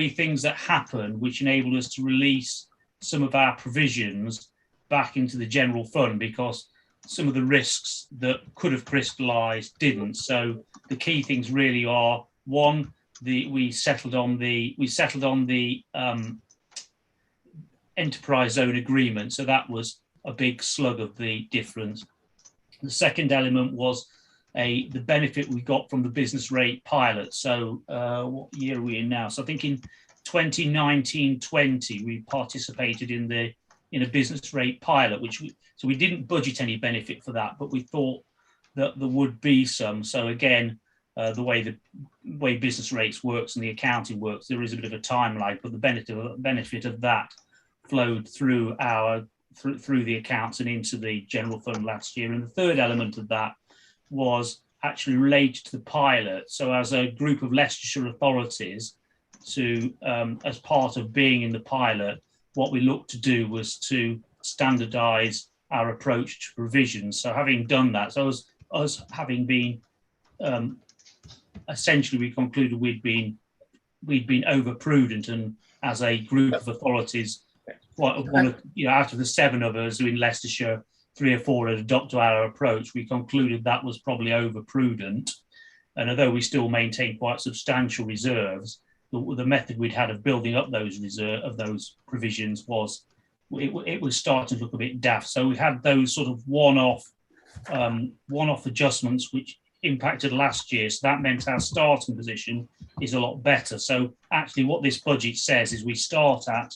things that happened which enabled us to release some of our provisions back into the general fund, because some of the risks that could have crystallised didn't. So the key things really are: one, we settled on the enterprise zone agreement. So that was a big slug of the difference. The second element was the benefit we got from the business rate pilot. So what year are we in now? So I think in 2019-20 we participated in a business rate pilot, so we didn't budget any benefit for that, but we thought that there would be some. So again, the way business rates works and the accounting works, there is a bit of a time lag, but the benefit of that flowed through the accounts and into the general fund last year. And the third element of that was actually related to the pilot. So as a group of Leicestershire authorities, as part of being in the pilot, what we looked to do was to standardise our approach to provisions. So having done that, so us having been essentially, we concluded we'd been over prudent, and as a group of authorities, out of the 7 of us who in Leicestershire, 3 or 4 had adopted our approach, we concluded that was probably over prudent. And although we still maintain quite substantial reserves, the method we'd had of building up those provisions was starting to look a bit daft. So we had those sort of one-off adjustments which impacted last year. So that meant our starting position is a lot better. So actually what this budget says is we start at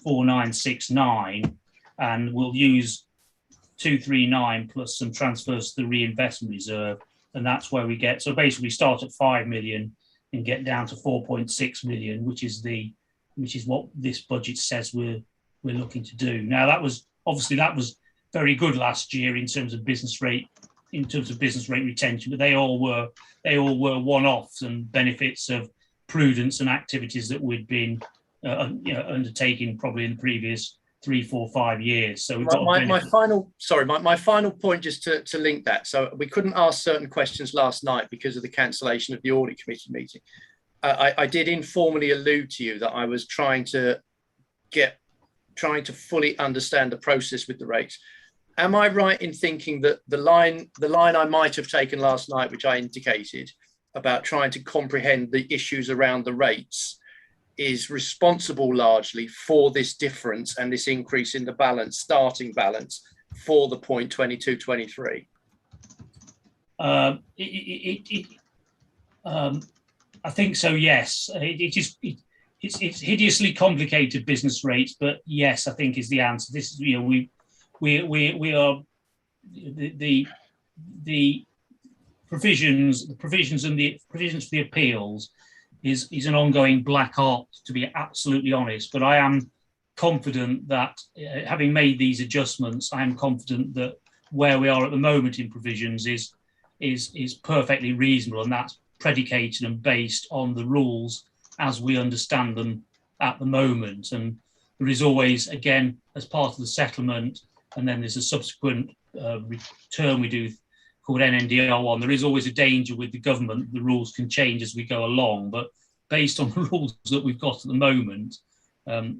4969 and we'll use 239 plus some transfers to the reinvestment reserve, and that's where we get. So basically start at 5 million and get down to 4.6 million, which is what this budget says we're looking to do. Now that was very good last year in terms of business rate retention, but they all were one-offs and benefits of prudence and activities that we'd been undertaking probably in the previous 3, 4, 5 years. So we've got my final point, just to link that. So we couldn't ask certain questions last night because of the cancellation of the audit committee meeting. I did informally allude to you that I was trying to fully understand the process with the rates. Am I right in thinking that the line I might have taken last night, which I indicated about trying to comprehend the issues around the rates, is responsible largely for this difference and this increase in the starting balance for the point 22-23? I think so, yes. It's hideously complicated business rates, but yes, I think is the answer. This is, we are the provisions for the appeals is an ongoing black art, to be absolutely honest. But I am confident that having made these adjustments, I am confident that where we are at the moment in provisions is perfectly reasonable, and that's predicated and based on the rules as we understand them at the moment. And there is always, again, as part of the settlement, and then there's a subsequent return we do called NNDR1, there is always a danger with the government. The rules can change as we go along, but based on the rules that we've got at the moment,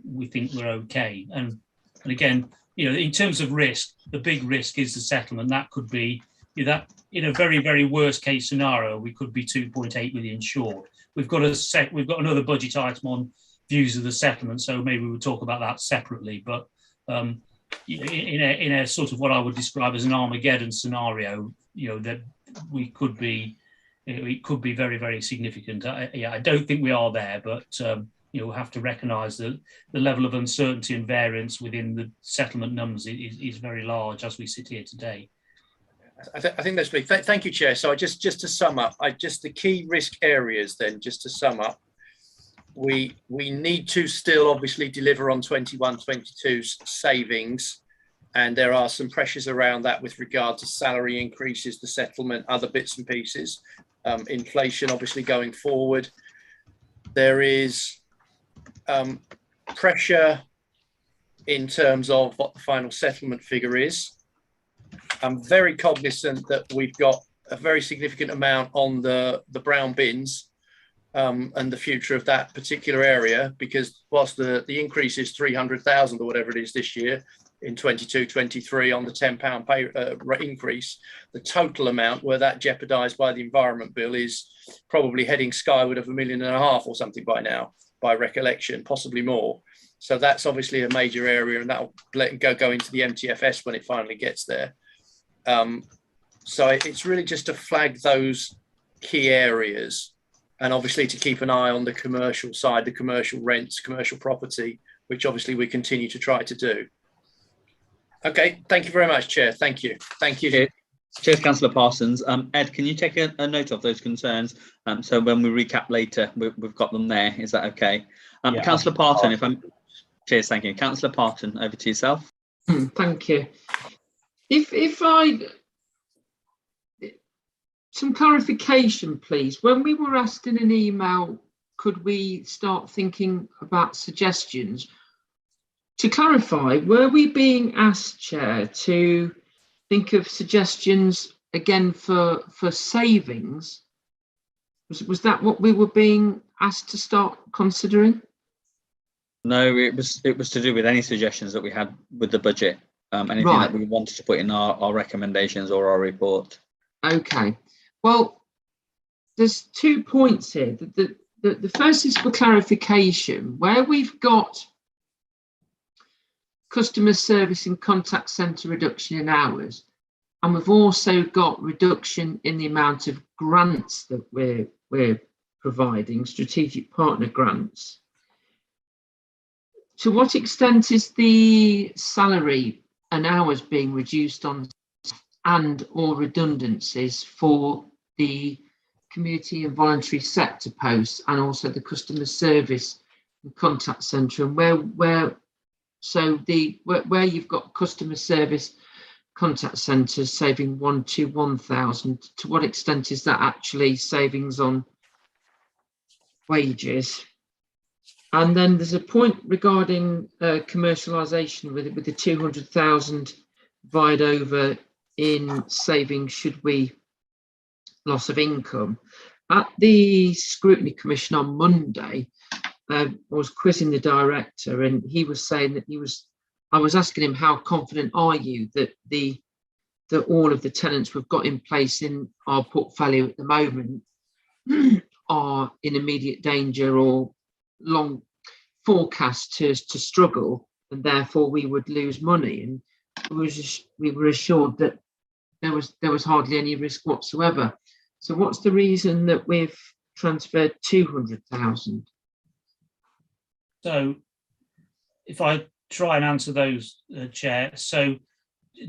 we think we're okay. And again, in terms of risk, the big risk is the settlement. That could be that in a very, very worst case scenario, we could be 2.8 million short. We've got another budget item on views of the settlement, so maybe we'll talk about that separately. But in a sort of what I would describe as an Armageddon scenario, that we could be, it could be very, very significant. I don't think we are there, but we'll have to recognise that the level of uncertainty and variance within the settlement numbers is very large as we sit here today. I think that's big. Thank you, Chair. So just to sum up, the key risk areas then, just to sum up, we need to still obviously deliver on 21-22's savings, and there are some pressures around that with regard to salary increases, the settlement, other bits and pieces, inflation obviously going forward. There is pressure in terms of what the final settlement figure is. I'm very cognizant that we've got a very significant amount on the brown bins and the future of that particular area, because whilst the increase is 300,000 or whatever it is this year in 22-23 on the £10 pay increase, the total amount were that jeopardised by the Environment Bill is probably heading skyward of £1.5 million or something by now, by recollection, possibly more. So that's obviously a major area, and that'll go into the MTFS when it finally gets there. So it's really just to flag those key areas, and obviously to keep an eye on the commercial side, the commercial rents, commercial property, which obviously we continue to try to do. Okay, thank you very much, Chair. Thank you. Thank you. Cheers, Councillor Parsons. Ed, can you take a note of those concerns? So when we recap later, we've got them there. Is that okay? Yeah, Councillor Parton, cheers, thank you. Councillor Parton, over to yourself. Thank you. If I, some clarification, please. When we were asked in an email, could we start thinking about suggestions? To clarify, were we being asked, Chair, to think of suggestions again for savings? Was that what we were being asked to start considering? No, it was to do with any suggestions that we had with the budget. Anything that we wanted to put in our recommendations or our report. Okay. Well, there's 2 points here. The first is for clarification. Where we've got customer service and contact centre reduction in hours, and we've also got reduction in the amount of grants that we're providing, strategic partner grants. To what extent is the salary and hours being reduced on and or redundancies for the community and voluntary sector posts, and also the customer service and contact centre, and where you've got customer service contact centres saving 1,000, to what extent is that actually savings on wages? And then there's a point regarding commercialisation with the 200,000 divide over in savings should we loss of income. At the Scrutiny Commission on Monday, I was quizzing the director, and he was saying that I was asking him, how confident are you that that all of the tenants we've got in place in our portfolio at the moment are in immediate danger or long forecast to struggle, and therefore we would lose money. And we were assured that there was hardly any risk whatsoever. So what's the reason that we've transferred 200,000? So if I try and answer those, Chair. So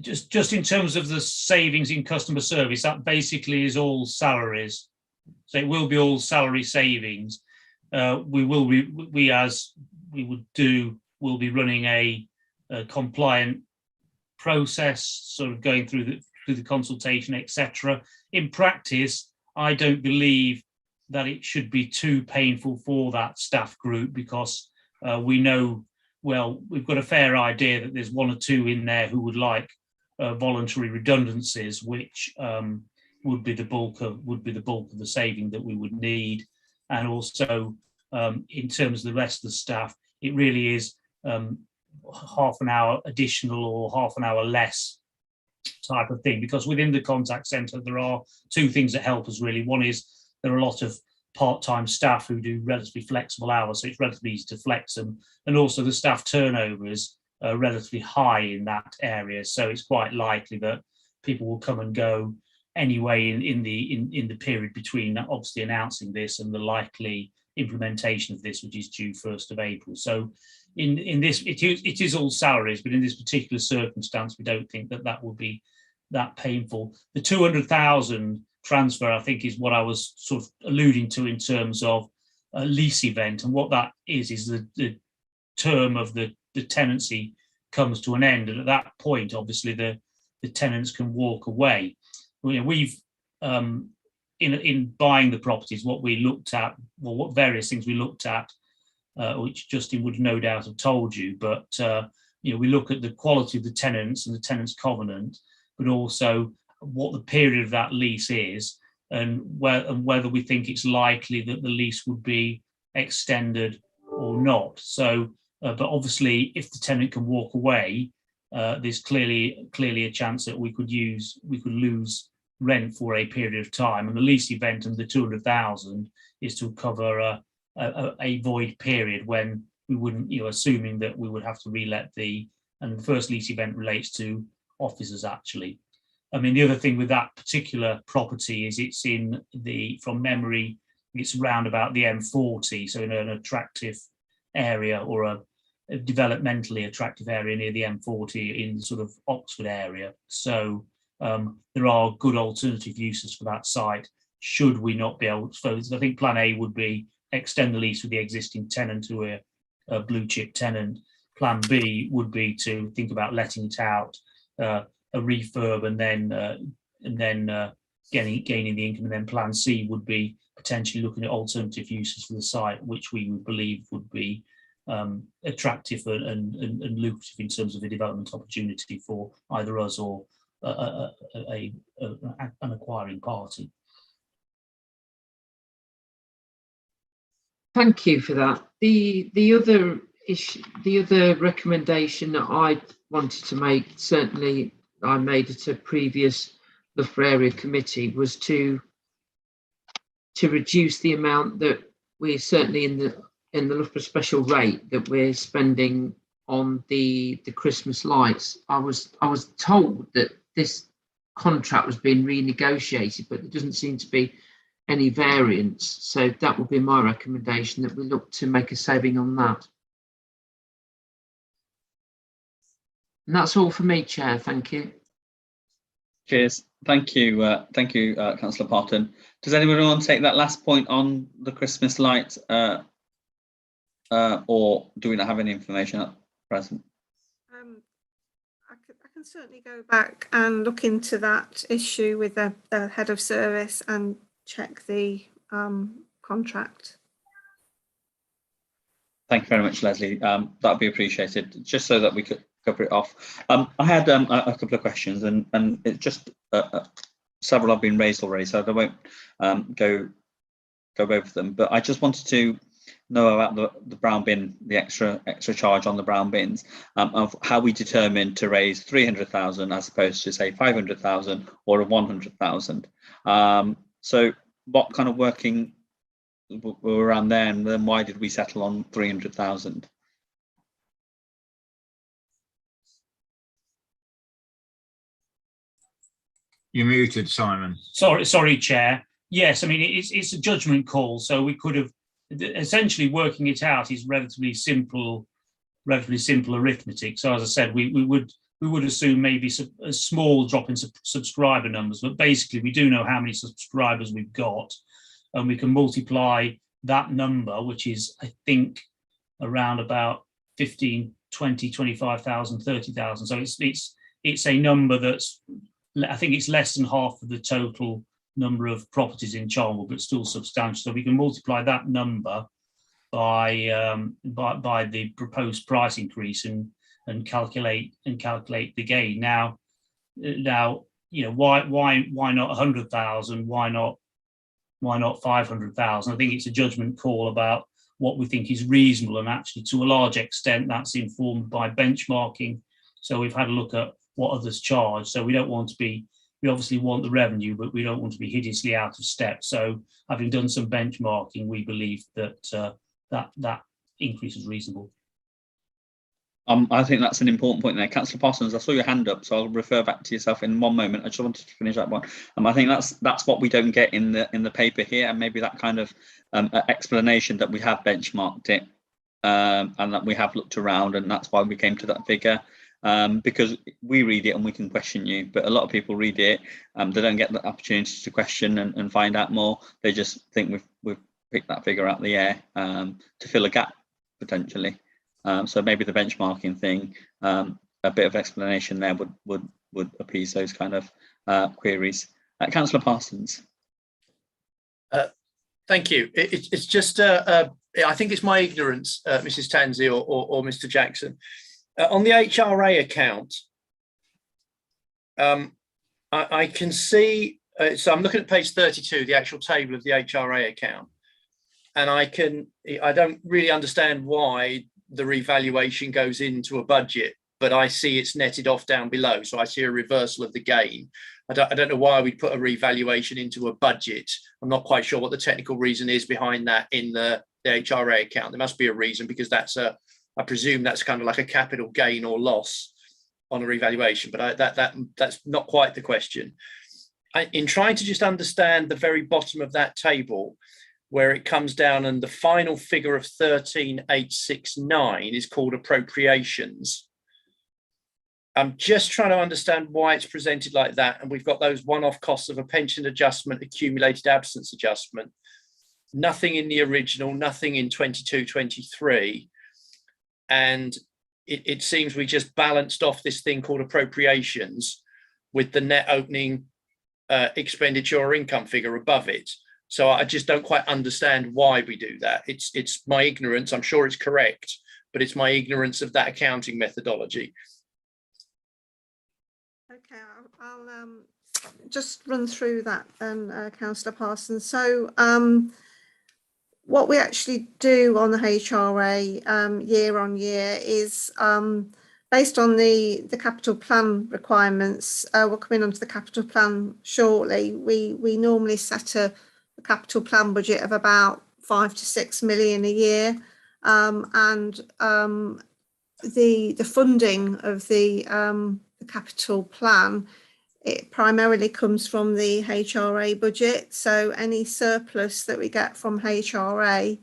just in terms of the savings in customer service, that basically is all salaries. So it will be all salary savings. Will be running a compliant process, sort of going through the consultation, etc. In practice, I don't believe that it should be too painful for that staff group, because we know well, we've got a fair idea that there's one or two in there who would like voluntary redundancies, which would be the bulk of the saving that we would need. And also, in terms of the rest of the staff, it really is half an hour additional or half an hour less type of thing, because within the contact centre there are two things that help us really. One is there are a lot of part-time staff who do relatively flexible hours, so it's relatively easy to flex them, and also the staff turnover is relatively high in that area, so it's quite likely that people will come and go anyway in the period between obviously announcing this and the likely implementation of this, which is due 1st of April. So in this, it is all salaries, but in this particular circumstance, we don't think that will be that painful. The 200,000 transfer, I think, is what I was sort of alluding to in terms of a lease event, and what that is the term of the tenancy comes to an end, and at that point, obviously, the tenants can walk away. We've in buying the properties, what we looked at, well, what various things we looked at, which Justin would no doubt have told you, but we look at the quality of the tenants and the tenants' covenant, but also what the period of that lease is, and whether we think it's likely that the lease would be extended or not. So, but obviously, if the tenant can walk away, there's clearly a chance that we could lose rent for a period of time. And the lease event and the 200,000 is to cover a void period when we wouldn't, assuming that we would have to relet and the first lease event relates to offices actually. I mean, the other thing with that particular property is it's from memory, it's round about the M40, so in an attractive area, or a developmentally attractive area near the M40 in the sort of Oxford area. So there are good alternative uses for that site, should we not be able to. So I think plan A would be extend the lease with the existing tenant who are a blue chip tenant. Plan B would be to think about letting it out, a refurb, and then gaining the income. And then plan C would be potentially looking at alternative uses for the site, which we would believe would be attractive and lucrative in terms of a development opportunity for either us or an acquiring party. Thank you for that. The other issue, the other recommendation that I wanted to make, certainly I made it a previous Loughborough Area Committee, was to reduce the amount that we're certainly in the Loughborough special rate that we're spending on the Christmas lights. I was told that this contract was being renegotiated, but there doesn't seem to be any variance. So that would be my recommendation, that we look to make a saving on that. And that's all for me, Chair. Thank you. Cheers. Thank you, Councillor Parton. Does anyone want to take that last point on the Christmas light, or do we not have any information at present? I can certainly go back and look into that issue with the head of service and check the contract. Thank you very much, Leslie. That would be appreciated, just so that we could cover it off. I had a couple of questions, and it just several have been raised already, so I won't go over them. But I just wanted to know about the brown bin, the extra charge on the brown bins, of how we determined to raise 300,000 as opposed to say 500,000 or 100,000. So what kind of working were around there, and then why did we settle on 300,000? You're muted, Simon. Sorry, Chair. Yes, I mean, it's a judgment call, so we could have essentially working it out is relatively simple arithmetic. So as I said, we would assume maybe a small drop in subscriber numbers, but basically we do know how many subscribers we've got, and we can multiply that number, which is, I think, around about 15, 20, 25,000, 30,000. So it's a number that's, I think it's less than half of the total number of properties in Charnwood, but still substantial. So we can multiply that number by the proposed price increase and calculate the gain. Now, you know, why not 100,000? Why not 500,000? I think it's a judgment call about what we think is reasonable, and actually to a large extent that's informed by benchmarking. So we've had a look at what others charge. So we don't want to be, we obviously want the revenue, but we don't want to be hideously out of step. So having done some benchmarking, we believe that that increase is reasonable. I think that's an important point there. Councillor Parsons, I saw your hand up, so I'll refer back to yourself in one moment. I just wanted to finish that one. I think that's what we don't get in the paper here, and maybe that kind of explanation that we have benchmarked it and that we have looked around, and that's why we came to that figure. Because we read it and we can question you, but a lot of people read it, they don't get the opportunity to question and find out more. They just think we've picked that figure out of the air to fill a gap potentially. So maybe the benchmarking thing, a bit of explanation there would appease those kind of queries. Councillor Parsons. Thank you. It's just, I think it's my ignorance, Mrs. Tansey or Mr. Jackson. On the HRA account, I can see, so I'm looking at page 32, the actual table of the HRA account, and I don't really understand why the revaluation goes into a budget, but I see it's netted off down below. So I see a reversal of the gain. I don't know why we'd put a revaluation into a budget. I'm not quite sure what the technical reason is behind that in the HRA account. There must be a reason, because I presume that's kind of like a capital gain or loss on a revaluation, but that's not quite the question. In trying to just understand the very bottom of that table, where it comes down and the final figure of 13,869 is called appropriations. I'm just trying to understand why it's presented like that. And we've got those one-off costs of a pension adjustment, accumulated absence adjustment, nothing in the original, nothing in 22-23. And it seems we just balanced off this thing called appropriations with the net opening expenditure or income figure above it. So I just don't quite understand why we do that. It's my ignorance. I'm sure it's correct, but it's my ignorance of that accounting methodology. Okay, I'll just run through that then, Councillor Parsons. So what we actually do on the HRA year on year is based on the capital plan requirements. We're coming onto the capital plan shortly. We normally set a capital plan budget of about 5 to 6 million a year, and the funding of the capital plan, it primarily comes from the HRA budget. So any surplus that we get from HRA,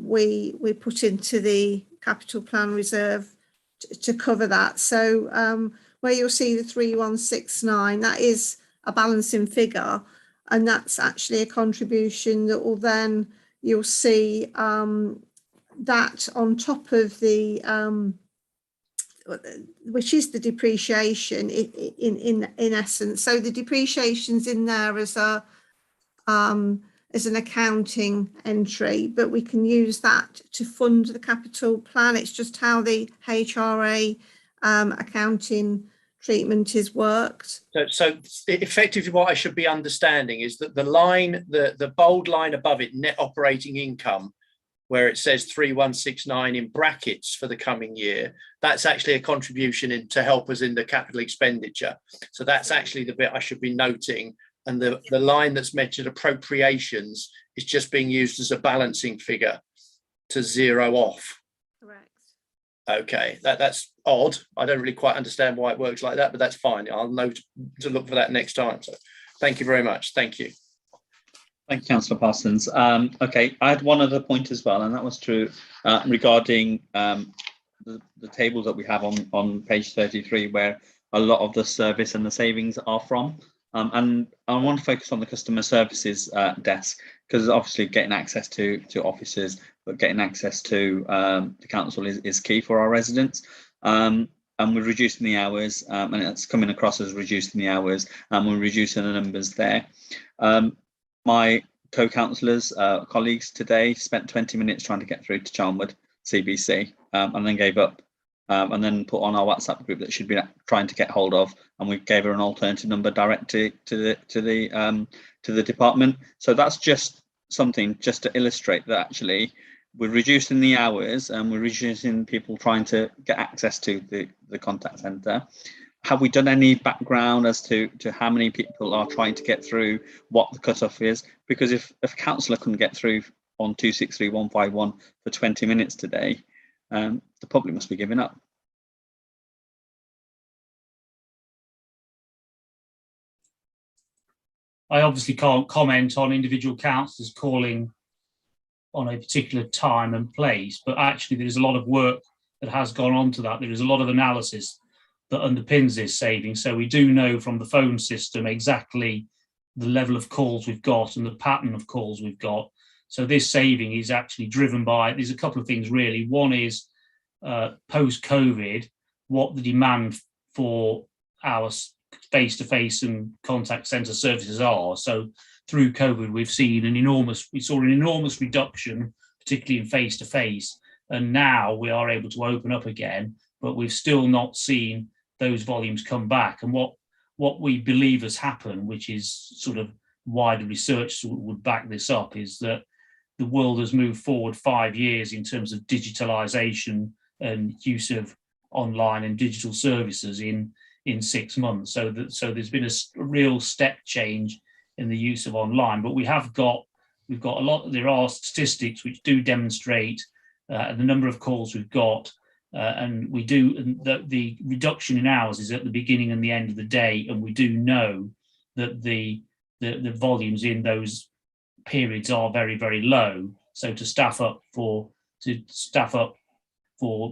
we put into the capital plan reserve to cover that. So where you'll see the 3169, that is a balancing figure, and that's actually a contribution that will then, you'll see that on top of the which is the depreciation in essence. So the depreciation's in there as an accounting entry, but we can use that to fund the capital plan. It's just how the HRA accounting treatment is worked. So effectively what I should be understanding is that the line, the bold line above it, net operating income, where it says 3169 in brackets for the coming year, that's actually a contribution to help us in the capital expenditure. So that's actually the bit I should be noting. And the line that's mentioned appropriations is just being used as a balancing figure to zero off. Correct. Okay, that's odd. I don't really quite understand why it works like that, but that's fine. I'll note to look for that next time. So thank you very much. Thank you. Thank you, Councillor Parsons. Okay, I had one other point as well, and that was true regarding the table that we have on page 33, where a lot of the service and the savings are from. And I want to focus on the customer services desk, because obviously getting access to offices, but getting access to the council is key for our residents. And we're reducing the hours, and it's coming across as reducing the hours, and we're reducing the numbers there. My co-councillors, colleagues today spent 20 minutes trying to get through to Charnwood CBC, and then gave up, and then put on our WhatsApp group that she'd been trying to get hold of, and we gave her an alternative number direct to the department. So that's just something just to illustrate that actually we're reducing the hours and we're reducing people trying to get access to the contact centre. Have we done any background as to how many people are trying to get through, what the cutoff is? Because if a councillor couldn't get through on 263151 for 20 minutes today, the public must be giving up. I obviously can't comment on individual councillors calling on a particular time and place, but actually there is a lot of work that has gone on to that. There is a lot of analysis that underpins this saving. So we do know from the phone system exactly the level of calls we've got and the pattern of calls we've got. So this saving is actually driven by, there's a couple of things really. One is post-COVID, what the demand for our face-to-face and contact centre services are. So through COVID, we saw an enormous reduction, particularly in face-to-face, and now we are able to open up again, but we've still not seen those volumes come back. And what we believe has happened, which is sort of wider research would back this up, is that the world has moved forward 5 years in terms of digitalisation and use of online and digital services in 6 months. So there's been a real step change in the use of online, but we've got a lot. There are statistics which do demonstrate the number of calls we've got, and we do. And the reduction in hours is at the beginning and the end of the day, and we do know that the volumes in those periods are very, very low. So to staff up for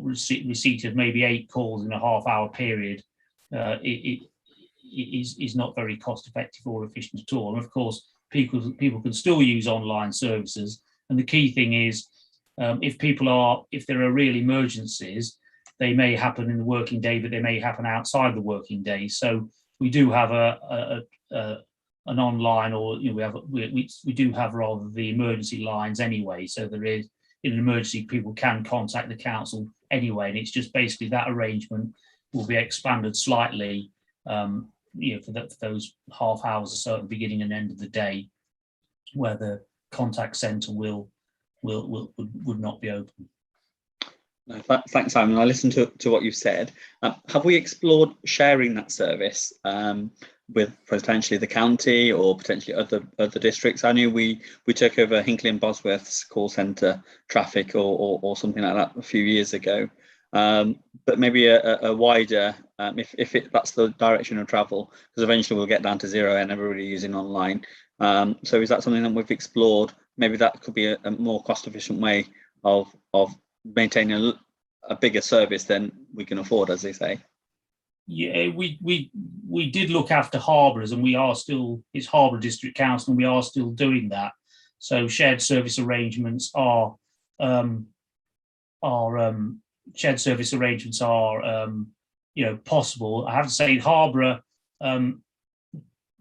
receipt of maybe 8 calls in a half-hour period, it is not very cost effective or efficient at all. And of course, people can still use online services. And the key thing is, if there are real emergencies, they may happen in the working day, but they may happen outside the working day. So we do have an online, or we do have rather the emergency lines anyway. So there is, in an emergency, people can contact the council anyway, and it's just basically that arrangement will be expanded slightly, for those half hours or so at the beginning and end of the day, where the contact centre would not be open. No, thanks, Simon. I listened to what you said. Have we explored sharing that service with potentially the county or potentially other districts? I knew we took over Hinkley and Bosworth's call centre traffic or something like that a few years ago. But maybe a wider, if that's the direction of travel, because eventually we'll get down to zero and everybody using online. So is that something that we've explored? Maybe that could be a more cost efficient way of maintaining a bigger service than we can afford, as they say. Yeah, we did look after harbours, and we are still, it's Harbour District Council, and we are still doing that. So shared service arrangements are possible. I have to say, Harbour are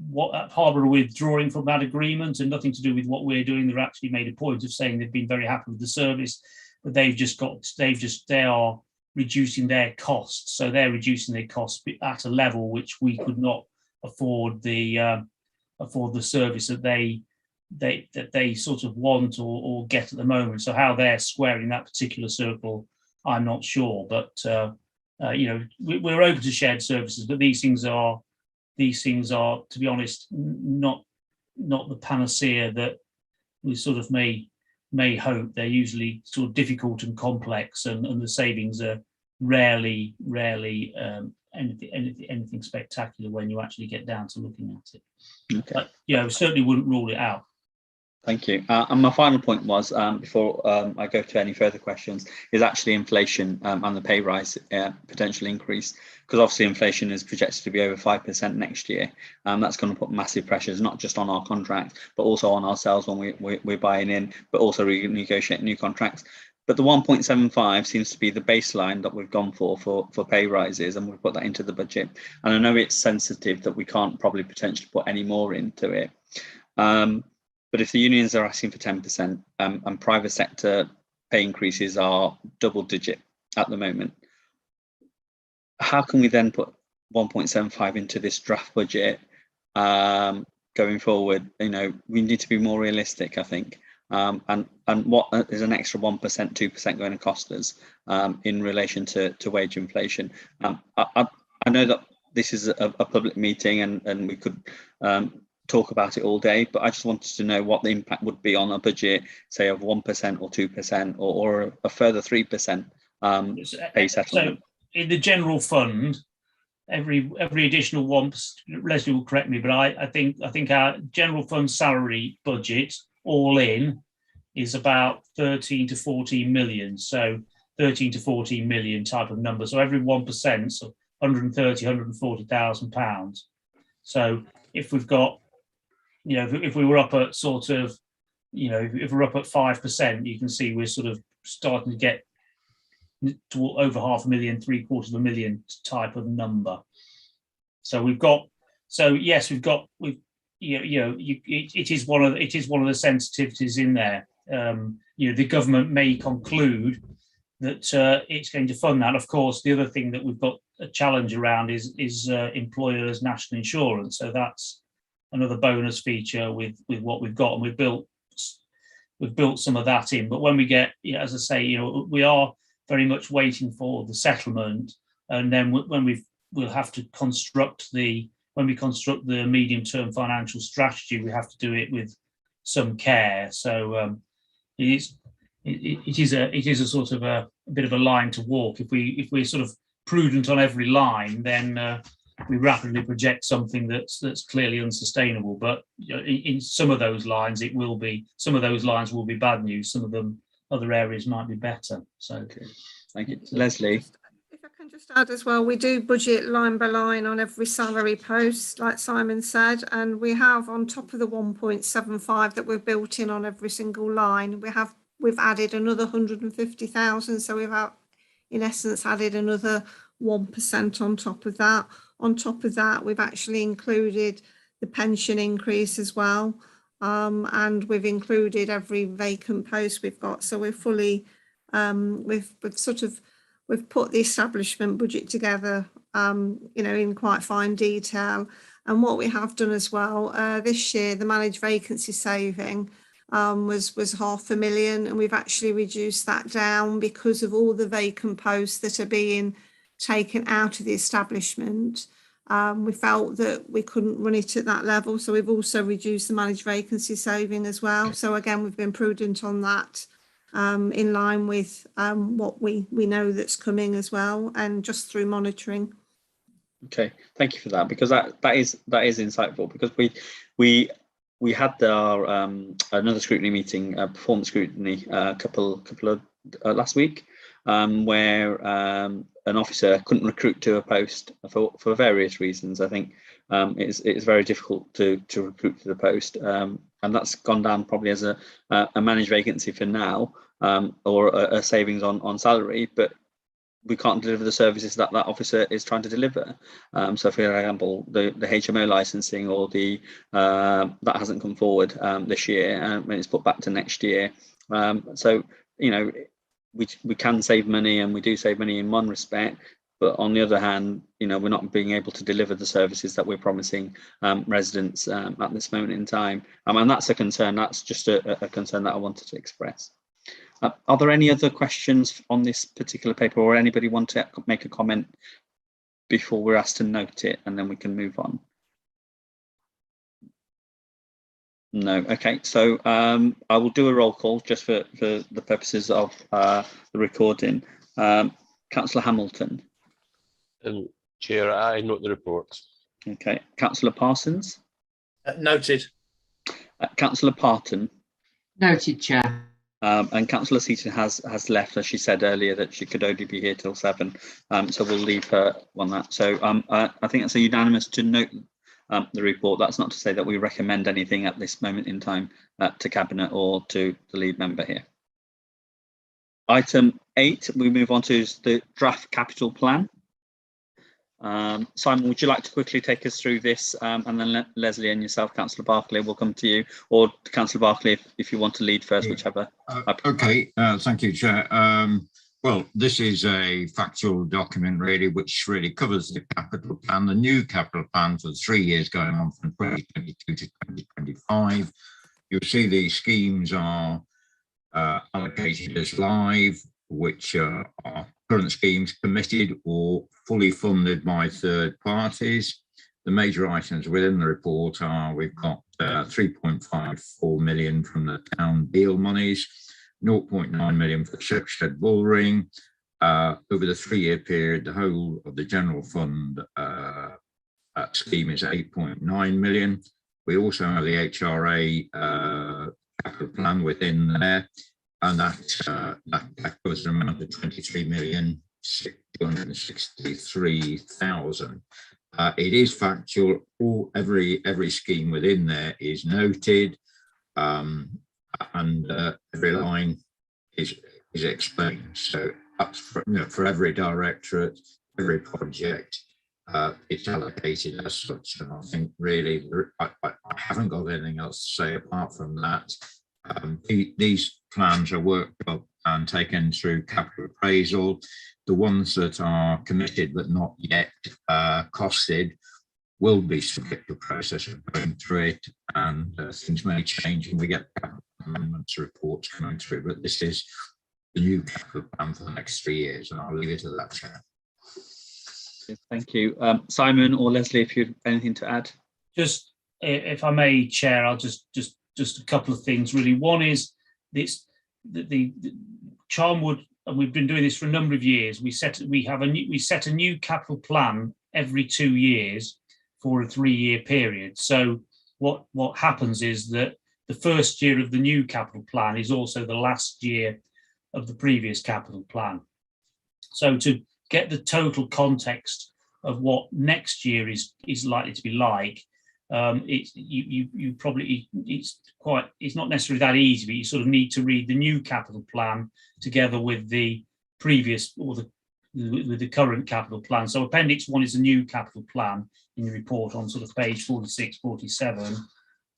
withdrawing from that agreement, and nothing to do with what we're doing. They've actually made a point of saying they've been very happy with the service, but they are reducing their costs. So they're reducing their costs at a level which we could not afford the service that they sort of want or get at the moment. So how they're squaring that particular circle, I'm not sure. But we're open to shared services, but these things are, to be honest, not the panacea that we sort of may hope. They're usually sort of difficult and complex, and the savings are rarely anything spectacular when you actually get down to looking at it. Okay. But we certainly wouldn't rule it out. Thank you. And my final point was, before I go to any further questions, is actually inflation and the pay rise potential increase, because obviously inflation is projected to be over 5% next year. That's going to put massive pressures, not just on our contract, but also on ourselves when we're buying in, but also renegotiating new contracts. But the 1.75 seems to be the baseline that we've gone for pay rises, and we've put that into the budget. And I know it's sensitive that we can't probably potentially put any more into it. But if the unions are asking for 10% and private sector pay increases are double digit at the moment, how can we then put 1.75 into this draft budget going forward? You know, we need to be more realistic, I think. And what is an extra 1%, 2% going to cost us in relation to wage inflation? I know that this is a public meeting and we could talk about it all day, but I just wanted to know what the impact would be on a budget, say of 1% or 2% or a further 3% pay settlement. So in the general fund, every additional 1%, Leslie will correct me, but I think our general fund salary budget all in is about 13 to 14 million. So 13 to 14 million type of number. So every 1%, so 130, 140,000 pounds. So if we've got, you know, if we were up at sort of, you know, if we're up at 5%, you can see we're sort of starting to get to over 500,000, 750,000 type of number. So we've got, so yes, it is one of the sensitivities in there. You know, the government may conclude that it's going to fund that. Of course, the other thing that we've got a challenge around is employers' national insurance. So that's another bonus feature with what we've got, and we've built some of that in. But when we get, as I say, you know, we are very much waiting for the settlement, and then we'll have to construct when we construct the medium-term financial strategy, we have to do it with some care. So it is a sort of a bit of a line to walk. If we're sort of prudent on every line, then we rapidly project something that's clearly unsustainable. But you know, in some of those lines, some of those lines will be bad news. Some of them, other areas might be better. So, okay. Thank you, Leslie. If I can just add as well, we do budget line by line on every salary post, like Simon said, and we have on top of the 1.75 that we've built in on every single line, we've added another 150,000. So we've in essence added another 1% on top of that. On top of that, we've actually included the pension increase as well, and we've included every vacant post we've got. So we're fully, we've put the establishment budget together, you know, in quite fine detail. And what we have done as well this year, the managed vacancy saving was 500,000, and we've actually reduced that down because of all the vacant posts that are being taken out of the establishment. We felt that we couldn't run it at that level, so we've also reduced the managed vacancy saving as well. So again, we've been prudent on that, in line with what we know that's coming as well, and just through monitoring. Okay, thank you for that, because that is insightful, because we had our another scrutiny meeting, performance scrutiny, a couple of last week, where an officer couldn't recruit to a post for various reasons. I think it's very difficult to recruit to the post, and that's gone down probably as a managed vacancy for now, or a savings on salary, but we can't deliver the services that officer is trying to deliver. So for example, the HMO licensing or that hasn't come forward this year, and it's put back to next year. So, you know, we can save money, and we do save money in one respect, but on the other hand, you know, we're not being able to deliver the services that we're promising residents at this moment in time. And that's a concern. That's just a concern that I wanted to express. Are there any other questions on this particular paper, or anybody want to make a comment before we're asked to note it, and then we can move on? No. Okay, so I will do a roll call just for the purposes of the recording. Councillor Hamilton. Chair, I note the report. Okay. Councillor Parsons. Noted. Councillor Parton. Noted, Chair. And Councillor Seaton has left, as she said earlier, that she could only be here till 7. So we'll leave her on that. So I think that's a unanimous to note the report. That's not to say that we recommend anything at this moment in time to Cabinet or to the lead member here. Item 8, we move on to the draft capital plan. Simon, would you like to quickly take us through this, and then Leslie and yourself, Councillor Barclay, will come to you, or Councillor Barclay, if you want to lead first, whichever. Okay, thank you, Chair. Well, this is a factual document, really, which really covers the capital plan, the new capital plan for the 3 years going on from 2022 to 2025. You'll see the schemes are allocated as live, which are current schemes committed or fully funded by third parties. The major items within the report are, we've got 3.54 million from the town deal monies, 0.9 million for Shepshed Bullring. Over the 3-year period, the whole of the general fund scheme is 8.9 million. We also have the HRA capital plan within there, and that covers an amount of 23,663,000. It is factual. Every scheme within there is noted, and every line is explained. So that's for every directorate, every project, it's allocated as such. And I think really I haven't got anything else to say apart from that. These plans are worked up and taken through capital appraisal. The ones that are committed but not yet costed will be subject to a process of going through it, and things may change and we get amendments reports coming through, but this is the new capital plan for the next 3 years, and I'll leave it to that, Chair. Thank you. Simon or Leslie, if you have anything to add. Just, if I may, Chair, I'll just a couple of things really. One is this, the Charnwood, and we've been doing this for a number of years. We set a new capital plan every 2 years for a 3-year period. So what happens is that the first year of the new capital plan is also the last year of the previous capital plan. So to get the total context of what next year is likely to be like, it's not necessarily that easy, but you sort of need to read the new capital plan together with the previous or with the current capital plan. So Appendix 1 is a new capital plan in the report on sort of page 46, 47.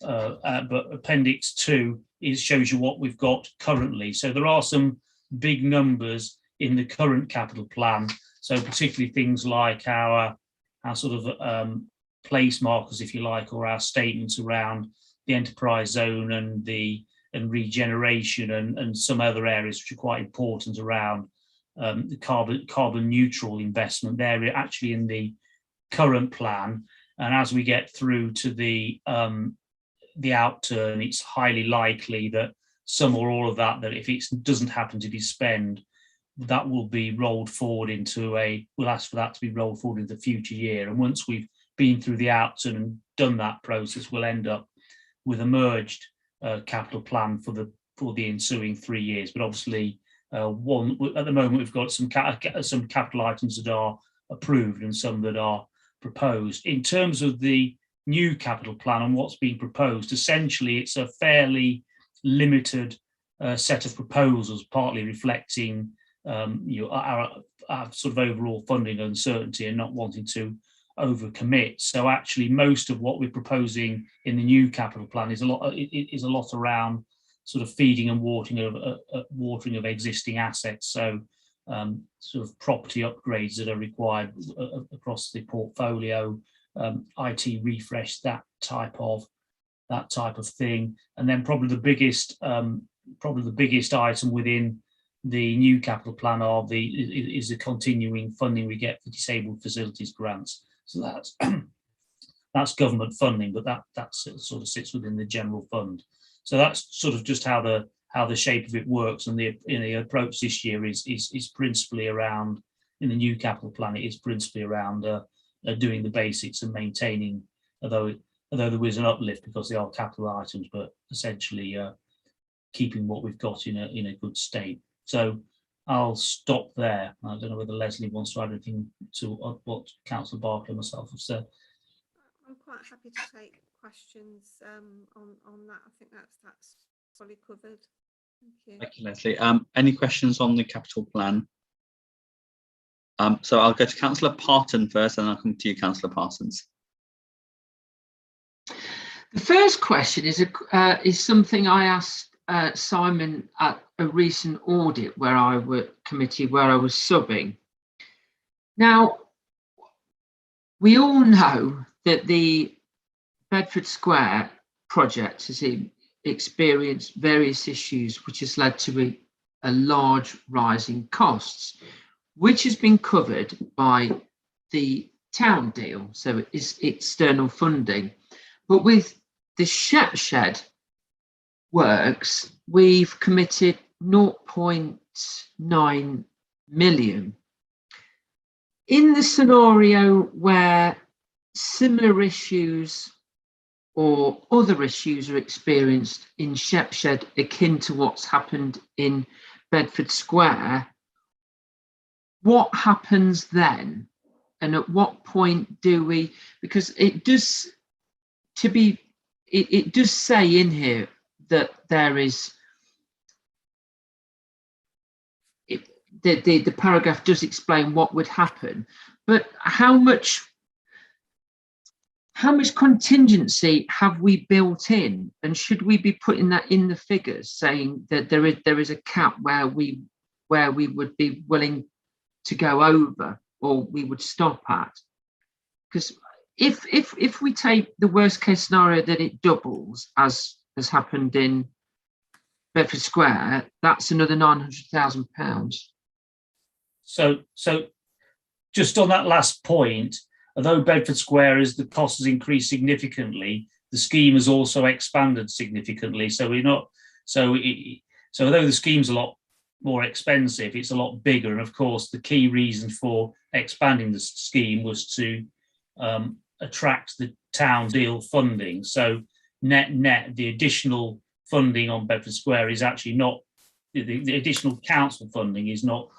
But Appendix 2 shows you what we've got currently. So there are some big numbers in the current capital plan. So particularly things like our sort of place markers, if you like, or our statements around the enterprise zone and regeneration and some other areas which are quite important around the carbon neutral investment. They're actually in the current plan, and as we get through to the outturn, it's highly likely that some or all of that if it doesn't happen to be spent, that will be rolled forward into we'll ask for that to be rolled forward into the future year. And once we've been through the outturn and done that process, we'll end up with a merged capital plan for the ensuing 3 years. But obviously, at the moment we've got some capital items that are approved and some that are proposed. In terms of the new capital plan and what's being proposed, essentially it's a fairly limited set of proposals, partly reflecting our sort of overall funding uncertainty and not wanting to overcommit. So actually most of what we're proposing in the new capital plan is a lot around sort of feeding and watering of existing assets. So sort of property upgrades that are required across the portfolio, IT refresh, that type of thing. And then probably the biggest item within the new capital plan is the continuing funding we get for disabled facilities grants. So that's government funding, but that sort of sits within the general fund. So that's sort of just how the shape of it works. And the approach this year is principally around, in the new capital plan, it is principally around doing the basics and maintaining, although there is an uplift because they are capital items, but essentially keeping what we've got in a good state. So I'll stop there. I don't know whether Leslie wants to add anything to what Councillor Barclay and myself have said. I'm quite happy to take questions on that. I think that's fully covered. Thank you. Thank you, Leslie. Any questions on the capital plan? So I'll go to Councillor Parton first, and I'll come to you, Councillor Parsons. The first question is something I asked Simon at a recent audit where I was subbing. Now, we all know that the Bedford Square project has experienced various issues, which has led to a large rise in costs, which has been covered by the town deal, so it's external funding. But with the Shepshed works, we've committed 0.9 million. In the scenario where similar issues or other issues are experienced in Shepshed akin to what's happened in Bedford Square, what happens then? And at what point do we, because it does it does say in here that there is, the paragraph does explain what would happen, but how much contingency have we built in, and should we be putting that in the figures, saying that there is a cap where we would be willing to go over, or we would stop at? Because if we take the worst case scenario that it doubles, as has happened in Bedford Square, that's another £900,000. So just on that last point, although Bedford Square the cost has increased significantly, the scheme has also expanded significantly. So although the scheme's a lot more expensive, it's a lot bigger. And of course, the key reason for expanding the scheme was to attract the town deal funding. So net, the additional funding on Bedford Square is actually not, the additional council funding is not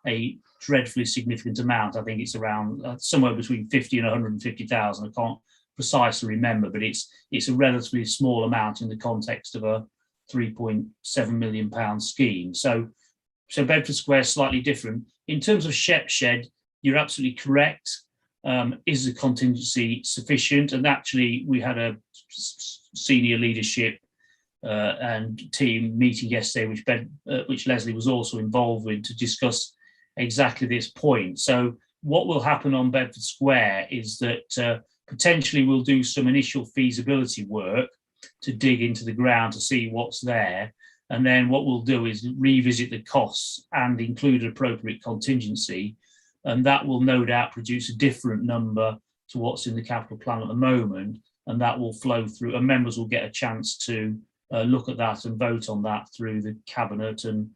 a dreadfully significant amount. I think it's around somewhere between 50 and 150,000. I can't precisely remember, but it's a relatively small amount in the context of a £3.7 million scheme. So Bedford Square is slightly different. In terms of Shepshed, you're absolutely correct. Is the contingency sufficient? And actually, we had a senior leadership and team meeting yesterday, which Leslie was also involved in, to discuss exactly this point. So what will happen on Bedford Square is that potentially we'll do some initial feasibility work to dig into the ground to see what's there. And then what we'll do is revisit the costs and include appropriate contingency. And that will no doubt produce a different number to what's in the capital plan at the moment. And that will flow through, and members will get a chance to look at that and vote on that through the cabinet and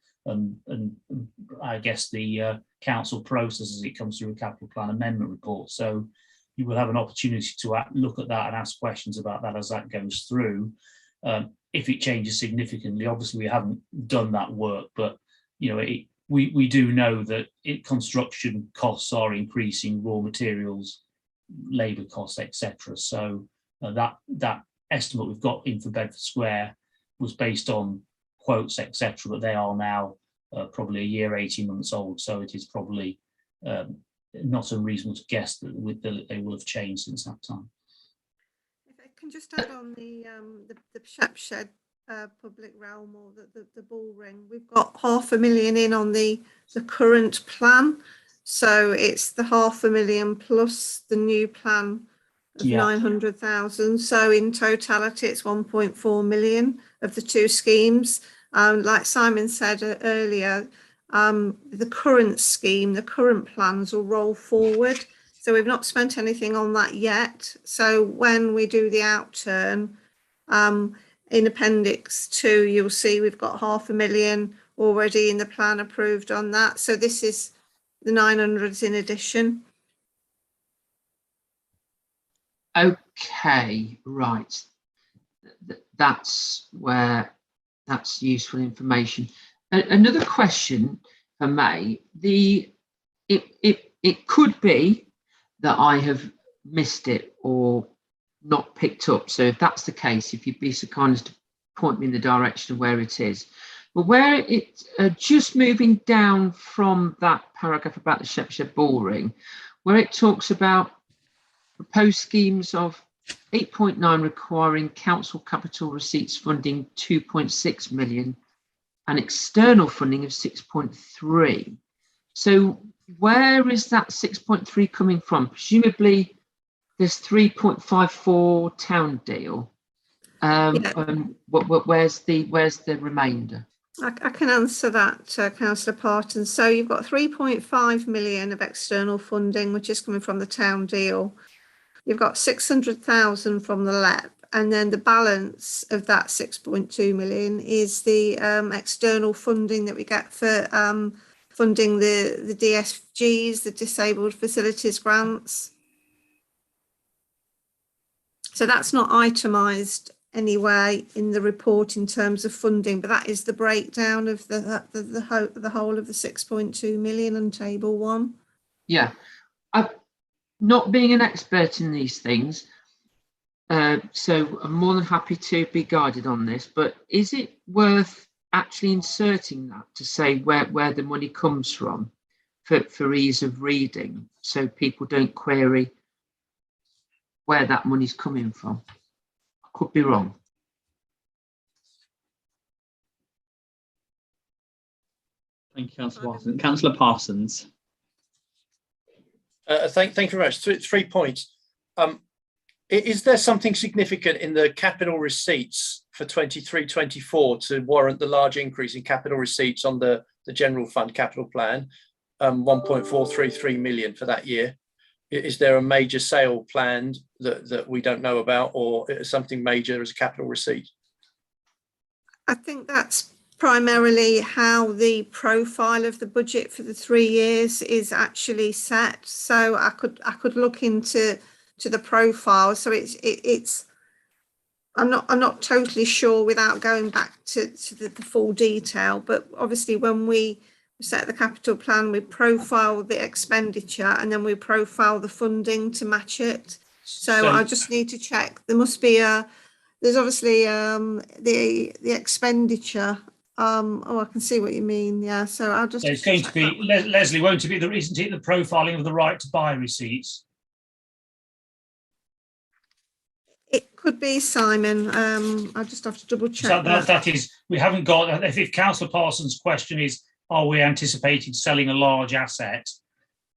I guess the council process as it comes through a capital plan amendment report. So you will have an opportunity to look at that and ask questions about that as that goes through. If it changes significantly, obviously we haven't done that work, but we do know that construction costs are increasing, raw materials, labour costs, etc. So that estimate we've got in for Bedford Square was based on quotes, etc., but they are now probably a year, 18 months old. So it is probably not unreasonable to guess that they will have changed since that time. If I can just add on the Shepshed public realm, or the bull ring, we've got £500,000 in on the current plan. So it's the £500,000 plus the new plan of 900,000. So in totality, it's 1.4 million of the two schemes. Like Simon said earlier, the current scheme, the current plans will roll forward. So we've not spent anything on that yet. So when we do the outturn, in Appendix 2, you'll see we've got £500,000 already in the plan approved on that. So this is the 900s in addition. Okay, right. That's useful information. Another question for May. It could be that I have missed it or not picked up. So if that's the case, if you'd be so kind as to point me in the direction of where it is. But where it just moving down from that paragraph about the Shepshire Bullring, where it talks about proposed schemes of 8.9 requiring council capital receipts funding 2.6 million and external funding of 6.3. So where is that 6.3 coming from? Presumably there's 3.54 town deal. Where's the remainder? I can answer that, Councillor Parton. So you've got 3.5 million of external funding, which is coming from the town deal. You've got 600,000 from the LEP, and then the balance of that 6.2 million is the external funding that we get for funding the DSGs, the Disabled Facilities Grants. So that's not itemised anyway in the report in terms of funding, but that is the breakdown of the whole of the 6.2 million on table 1. Yeah, not being an expert in these things, so I'm more than happy to be guided on this, but is it worth actually inserting that to say where the money comes from for ease of reading, so people don't query where that money's coming from? I could be wrong. Thank you, Councillor Parsons. Councillor Parsons. Thank you very much. 3 points. Is there something significant in the capital receipts for 23-24 to warrant the large increase in capital receipts on the general fund capital plan, 1.433 million for that year? Is there a major sale planned that we don't know about, or something major as a capital receipt? I think that's primarily how the profile of the budget for the 3 years is actually set. So I could look into the profile. So it's I'm not totally sure without going back to the full detail, but obviously when we set the capital plan, we profile the expenditure and then we profile the funding to match it. So I just need to check. There must be there's obviously the expenditure. I can see what you mean. Yeah. So I'll just. So it's going to be Leslie, won't it be isn't it the profiling of the right to buy receipts? It could be, Simon. I'll just have to double check. So that is, we haven't got. If Councillor Parsons' question is, are we anticipating selling a large asset?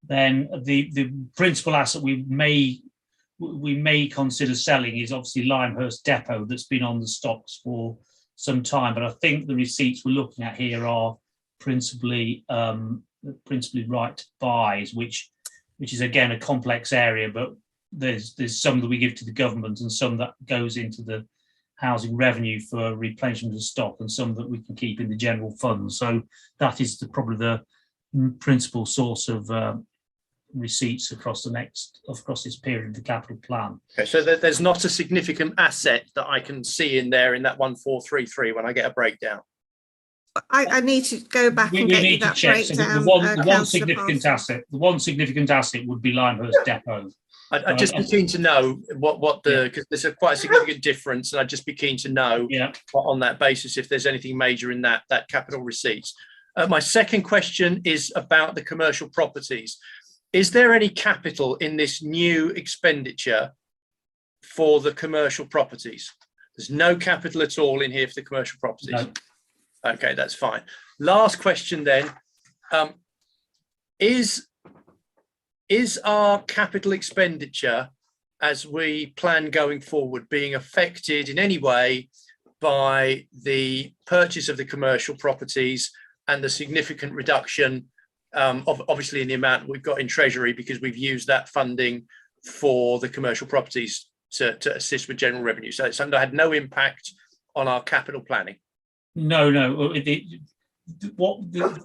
Then the principal asset we may consider selling is obviously Limehurst Depot, that's been on the stocks for some time. But I think the receipts we're looking at here are principally right to buys, which is again a complex area. But there's some that we give to the government and some that goes into the housing revenue for replenishment of stock, and some that we can keep in the general fund. So that is probably the principal source of receipts across this period of the capital plan. Okay, so there's not a significant asset that I can see in there in that 1433 when I get a breakdown. I need to go back and get you that breakdown. The one significant asset would be Limehurst Depot. I'd just be keen to know because there's quite a significant difference, and I'd just be keen to know on that basis if there's anything major in that capital receipts. My second question is about the commercial properties. Is there any capital in this new expenditure for the commercial properties? There's no capital at all in here for the commercial properties. No. Okay, that's fine. Last question then. Is our capital expenditure, as we plan going forward, being affected in any way by the purchase of the commercial properties and the significant reduction obviously in the amount we've got in Treasury, because we've used that funding for the commercial properties to assist with general revenue? So it's had no impact on our capital planning. No.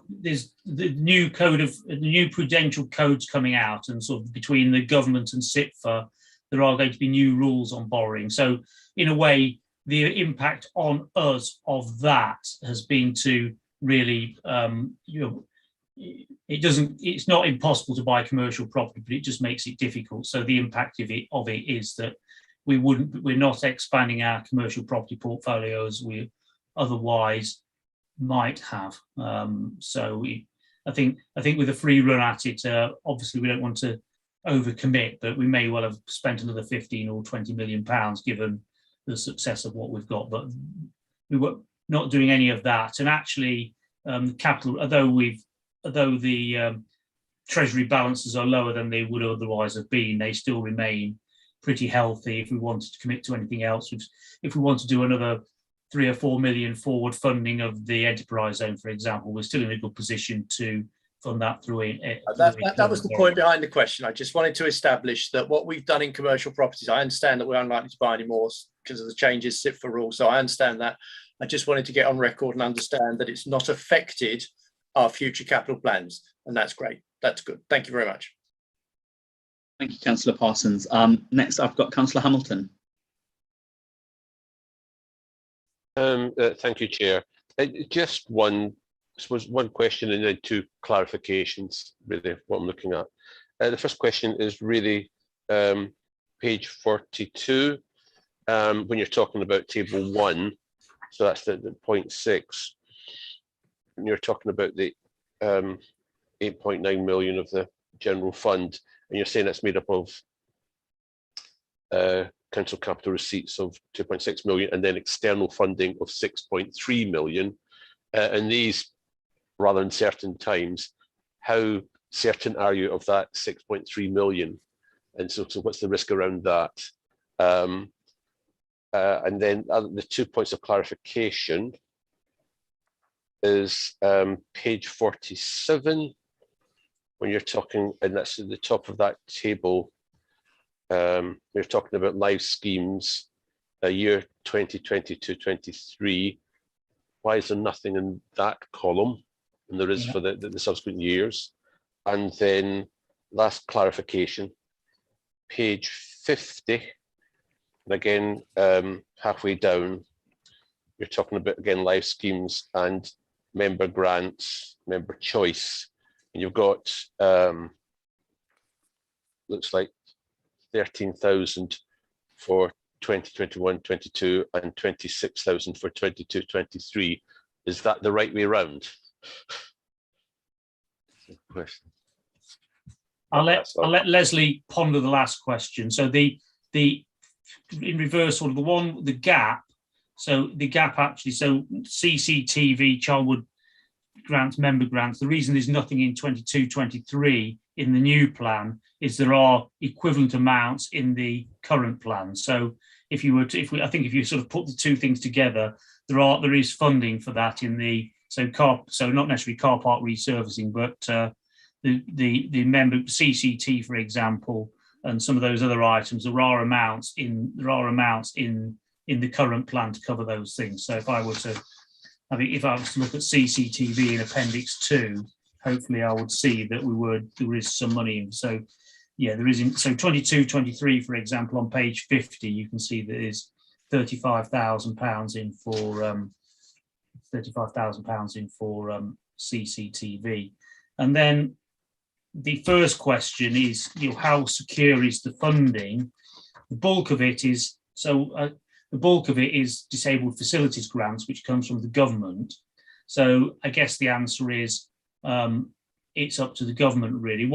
There's the new prudential codes coming out, and sort of between the government and SIPFA, there are going to be new rules on borrowing. So in a way, the impact on us of that has been to really, it's not impossible to buy commercial property, but it just makes it difficult. So the impact of it is that we're not expanding our commercial property portfolio as we otherwise might have. I think with a free run at it, obviously we don't want to overcommit, but we may well have spent another 15 or 20 million pounds given the success of what we've got. But we were not doing any of that, and actually, capital, although the treasury balances are lower than they would otherwise have been, they still remain pretty healthy. If we wanted to commit to anything else, if we want to do another 3 or 4 million forward funding of the enterprise zone, for example, we're still in a good position to fund that through it. That was the point behind the question. I just wanted to establish that what we've done in commercial properties, I understand that we're unlikely to buy any more because of the changes SIP for rule. So I understand that. I just wanted to get on record and understand that it's not affected our future capital plans. And that's great. That's good. Thank you very much. Thank you, Councillor Parsons. Next, I've got Councillor Hamilton. Thank you, Chair. Just one question and then 2 clarifications, really, what I'm looking at. The first question is really page 42, when you're talking about table 1, so that's the point 6, and you're talking about the 8.9 million of the general fund, and you're saying that's made up of council capital receipts of 2.6 million and then external funding of 6.3 million. And these rather uncertain times, how certain are you of that 6.3 million? And so what's the risk around that? And then the 2 points of clarification is page 47, when you're talking, and that's at the top of that table, you're talking about live schemes, year 2022-23. Why is there nothing in that column? And there is for the subsequent years. And then last clarification, page 50, and again, halfway down, you're talking about, again, live schemes and member grants, member choice. And you've got, looks like 13,000 for 2021-22 and 26,000 for 22-23. Is that the right way around? Question. I'll let Leslie ponder the last question. So the in reverse order, the gap. So the gap actually. So CCTV, childhood grants, member grants. The reason there's nothing in 22-23 in the new plan is there are equivalent amounts in the current plan. So if you sort of put the 2 things together, there is funding for that in the so not necessarily car park resurfacing, but the member CCT, for example, and some of those other items. There are amounts in the current plan to cover those things. So if I was to look at CCTV in Appendix 2, hopefully I would see that there is some money in. So yeah, there is in, so 22-23, for example, on page 50, you can see there is £35,000 in for CCTV. And then the first question is, how secure is the funding? The bulk of it is disabled facilities grants, which comes from the government. So I guess the answer is it's up to the government, really.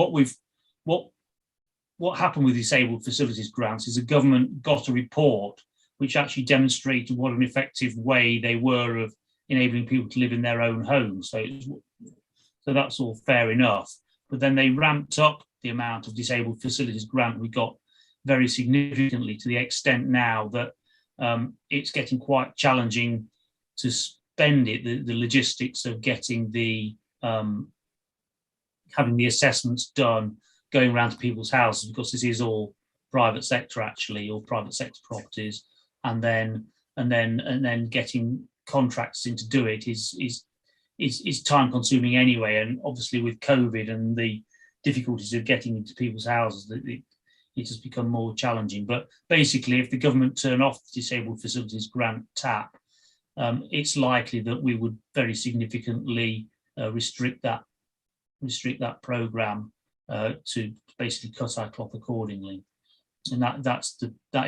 What happened with disabled facilities grants is the government got a report which actually demonstrated what an effective way they were of enabling people to live in their own homes. So that's all fair enough. But then they ramped up the amount of disabled facilities grant we got very significantly, to the extent now that it's getting quite challenging to spend it. The logistics of getting having the assessments done, going around to people's houses, because this is all private sector actually, or private sector properties, and then getting contractors in to do it is time consuming anyway. And obviously with COVID and the difficulties of getting into people's houses, it has become more challenging. But basically, if the government turn off the disabled facilities grant tap, it's likely that we would very significantly restrict that programme to basically cut our cloth accordingly. And that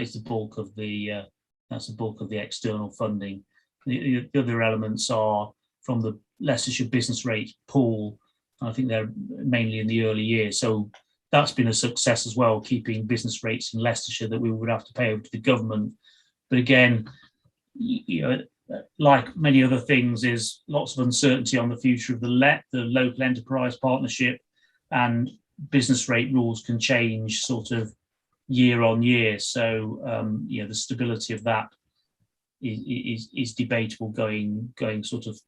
is the bulk of the external funding. The other elements are from the Leicestershire business rates pool. I think they're mainly in the early years. So that's been a success as well, keeping business rates in Leicestershire that we would have to pay over to the government. But again, you know, like many other things, is lots of uncertainty on the future of the local enterprise partnership, and business rate rules can change sort of year on year. So you know, the stability of that is debatable going sort of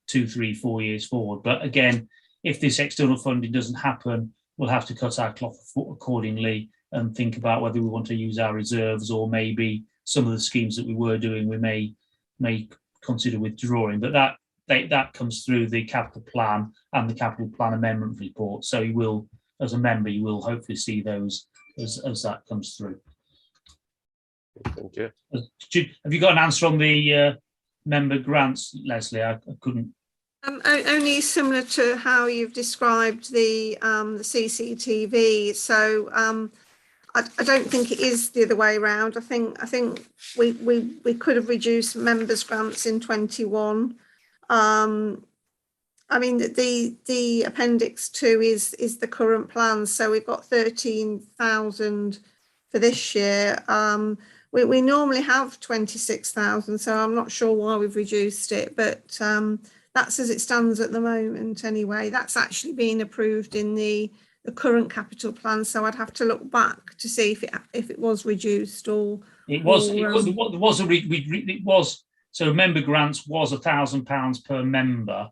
2, 3, 4 years forward. But again, if this external funding doesn't happen, we'll have to cut our cloth accordingly and think about whether we want to use our reserves, or maybe some of the schemes that we were doing we may consider withdrawing. But that comes through the capital plan and the capital plan amendment report. So you will, as a member, you will hopefully see those as that comes through. Thank you. Have you got an answer on the member grants, Leslie? I couldn't. Only similar to how you've described the CCTV. So I don't think it is the other way around. I think we could have reduced members' grants in 21. I mean, the appendix 2 is the current plan. So we've got 13,000 for this year. We normally have 26,000, so I'm not sure why we've reduced it, but that's as it stands at the moment anyway. That's actually been approved in the current capital plan, so I'd have to look back to see if it was reduced or it was. So member grants was £1,000 per member,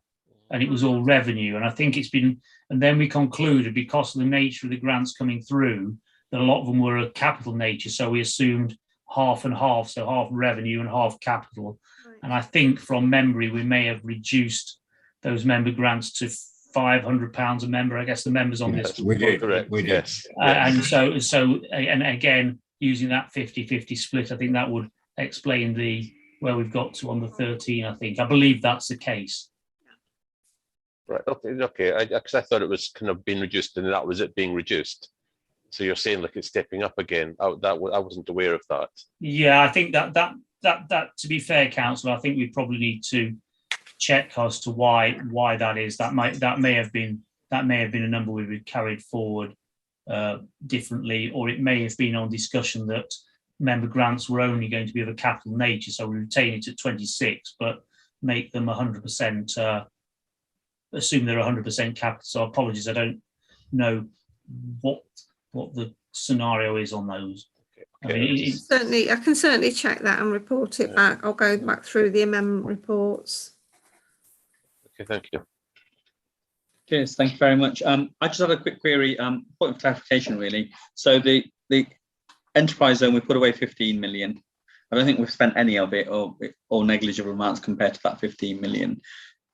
and it was all revenue. And I think it's been, and then we concluded, because of the nature of the grants coming through, that a lot of them were of capital nature. So we assumed half and half, so half revenue and half capital. Right. And I think from memory, we may have reduced those member grants to £500 a member. I guess the members on this. We did. Correct. We did. Yes. And so, and again, using that 50-50 split, I think that would explain where we've got to on the 13, I believe that's the case. Right, okay, because I thought it was kind of being reduced, and that was it being reduced. So you're saying like it's stepping up again. I wasn't aware of that. Yeah, I think that to be fair, Councillor, I think we probably need to check as to why that is. That may have been a number we carried forward differently, or it may have been on discussion that member grants were only going to be of a capital nature, so we retain it at 26, but make them 100%. Assume they're 100% capital. So apologies, I don't know what the scenario is on those. Okay. I mean, I can certainly check that and report it back. I'll go back through the amendment reports. Okay, thank you. Cheers, thank you very much. I just have a quick query, point of clarification really. So the enterprise zone, we put away 15 million. I don't think we've spent any of it, or negligible amounts compared to that 15 million.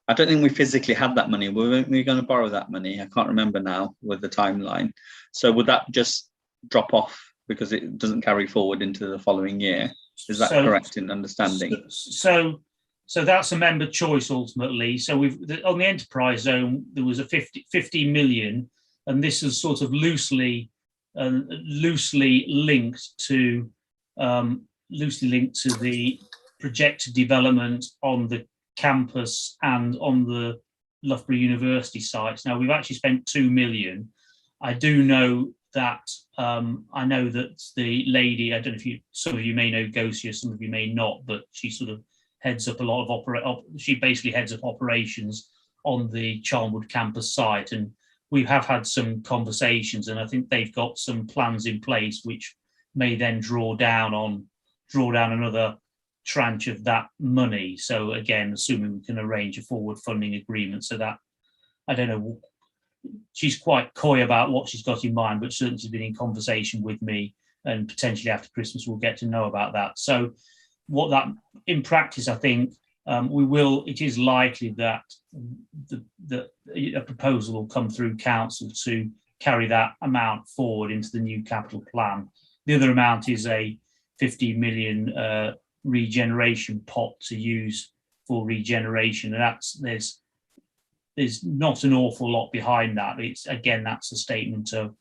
I don't think we physically had that money. Were we going to borrow that money? I can't remember now with the timeline. So would that just drop off because it doesn't carry forward into the following year? Is that correct in understanding? So that's a member choice ultimately. So on the enterprise zone, there was a 50 million, and this is sort of loosely linked to the projected development on the campus and on the Loughborough University sites. Now we've actually spent 2 million. I do know that the lady, I don't know if some of you may know Gosia, some of you may not, but she sort of heads up a lot of she basically heads up operations on the Charnwood campus site, and we have had some conversations, and I think they've got some plans in place which may then draw down another tranche of that money. So again, assuming we can arrange a forward funding agreement, so that, I don't know, she's quite coy about what she's got in mind, but certainly she's been in conversation with me, and potentially after Christmas we'll get to know about that. So what that in practice, I think it is likely that a proposal will come through council to carry that amount forward into the new capital plan. The other amount is a 50 million regeneration pot to use for regeneration, and there's not an awful lot behind that. That's a statement of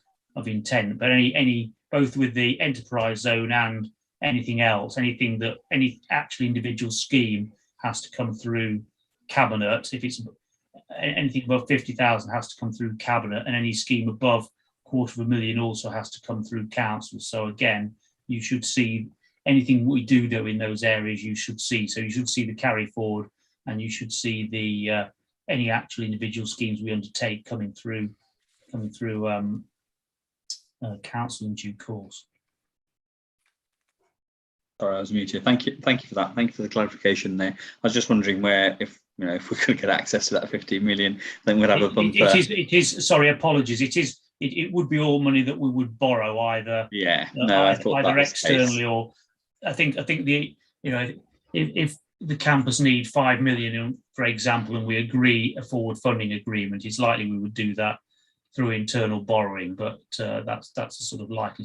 intent, but any both with the enterprise zone and anything else, any actual individual scheme has to come through cabinet. If it's anything above 50,000 has to come through cabinet, and any scheme above £250,000 also has to come through council. So again, you should see anything we do in those areas. You should see. So you should see the carry forward, and you should see the any actual individual schemes we undertake coming through council in due course. Sorry, I was muted. Thank you for that. Thank you for the clarification there. I was just wondering where, if we could get access to that 15 million, then we'd have a bumper. It is. Sorry, apologies. It would be all money that we would borrow either. Yeah. No, I thought either externally or I think the if the campus need 5 million, for example, and we agree a forward funding agreement, it's likely we would do that through internal borrowing. But that's a sort of likely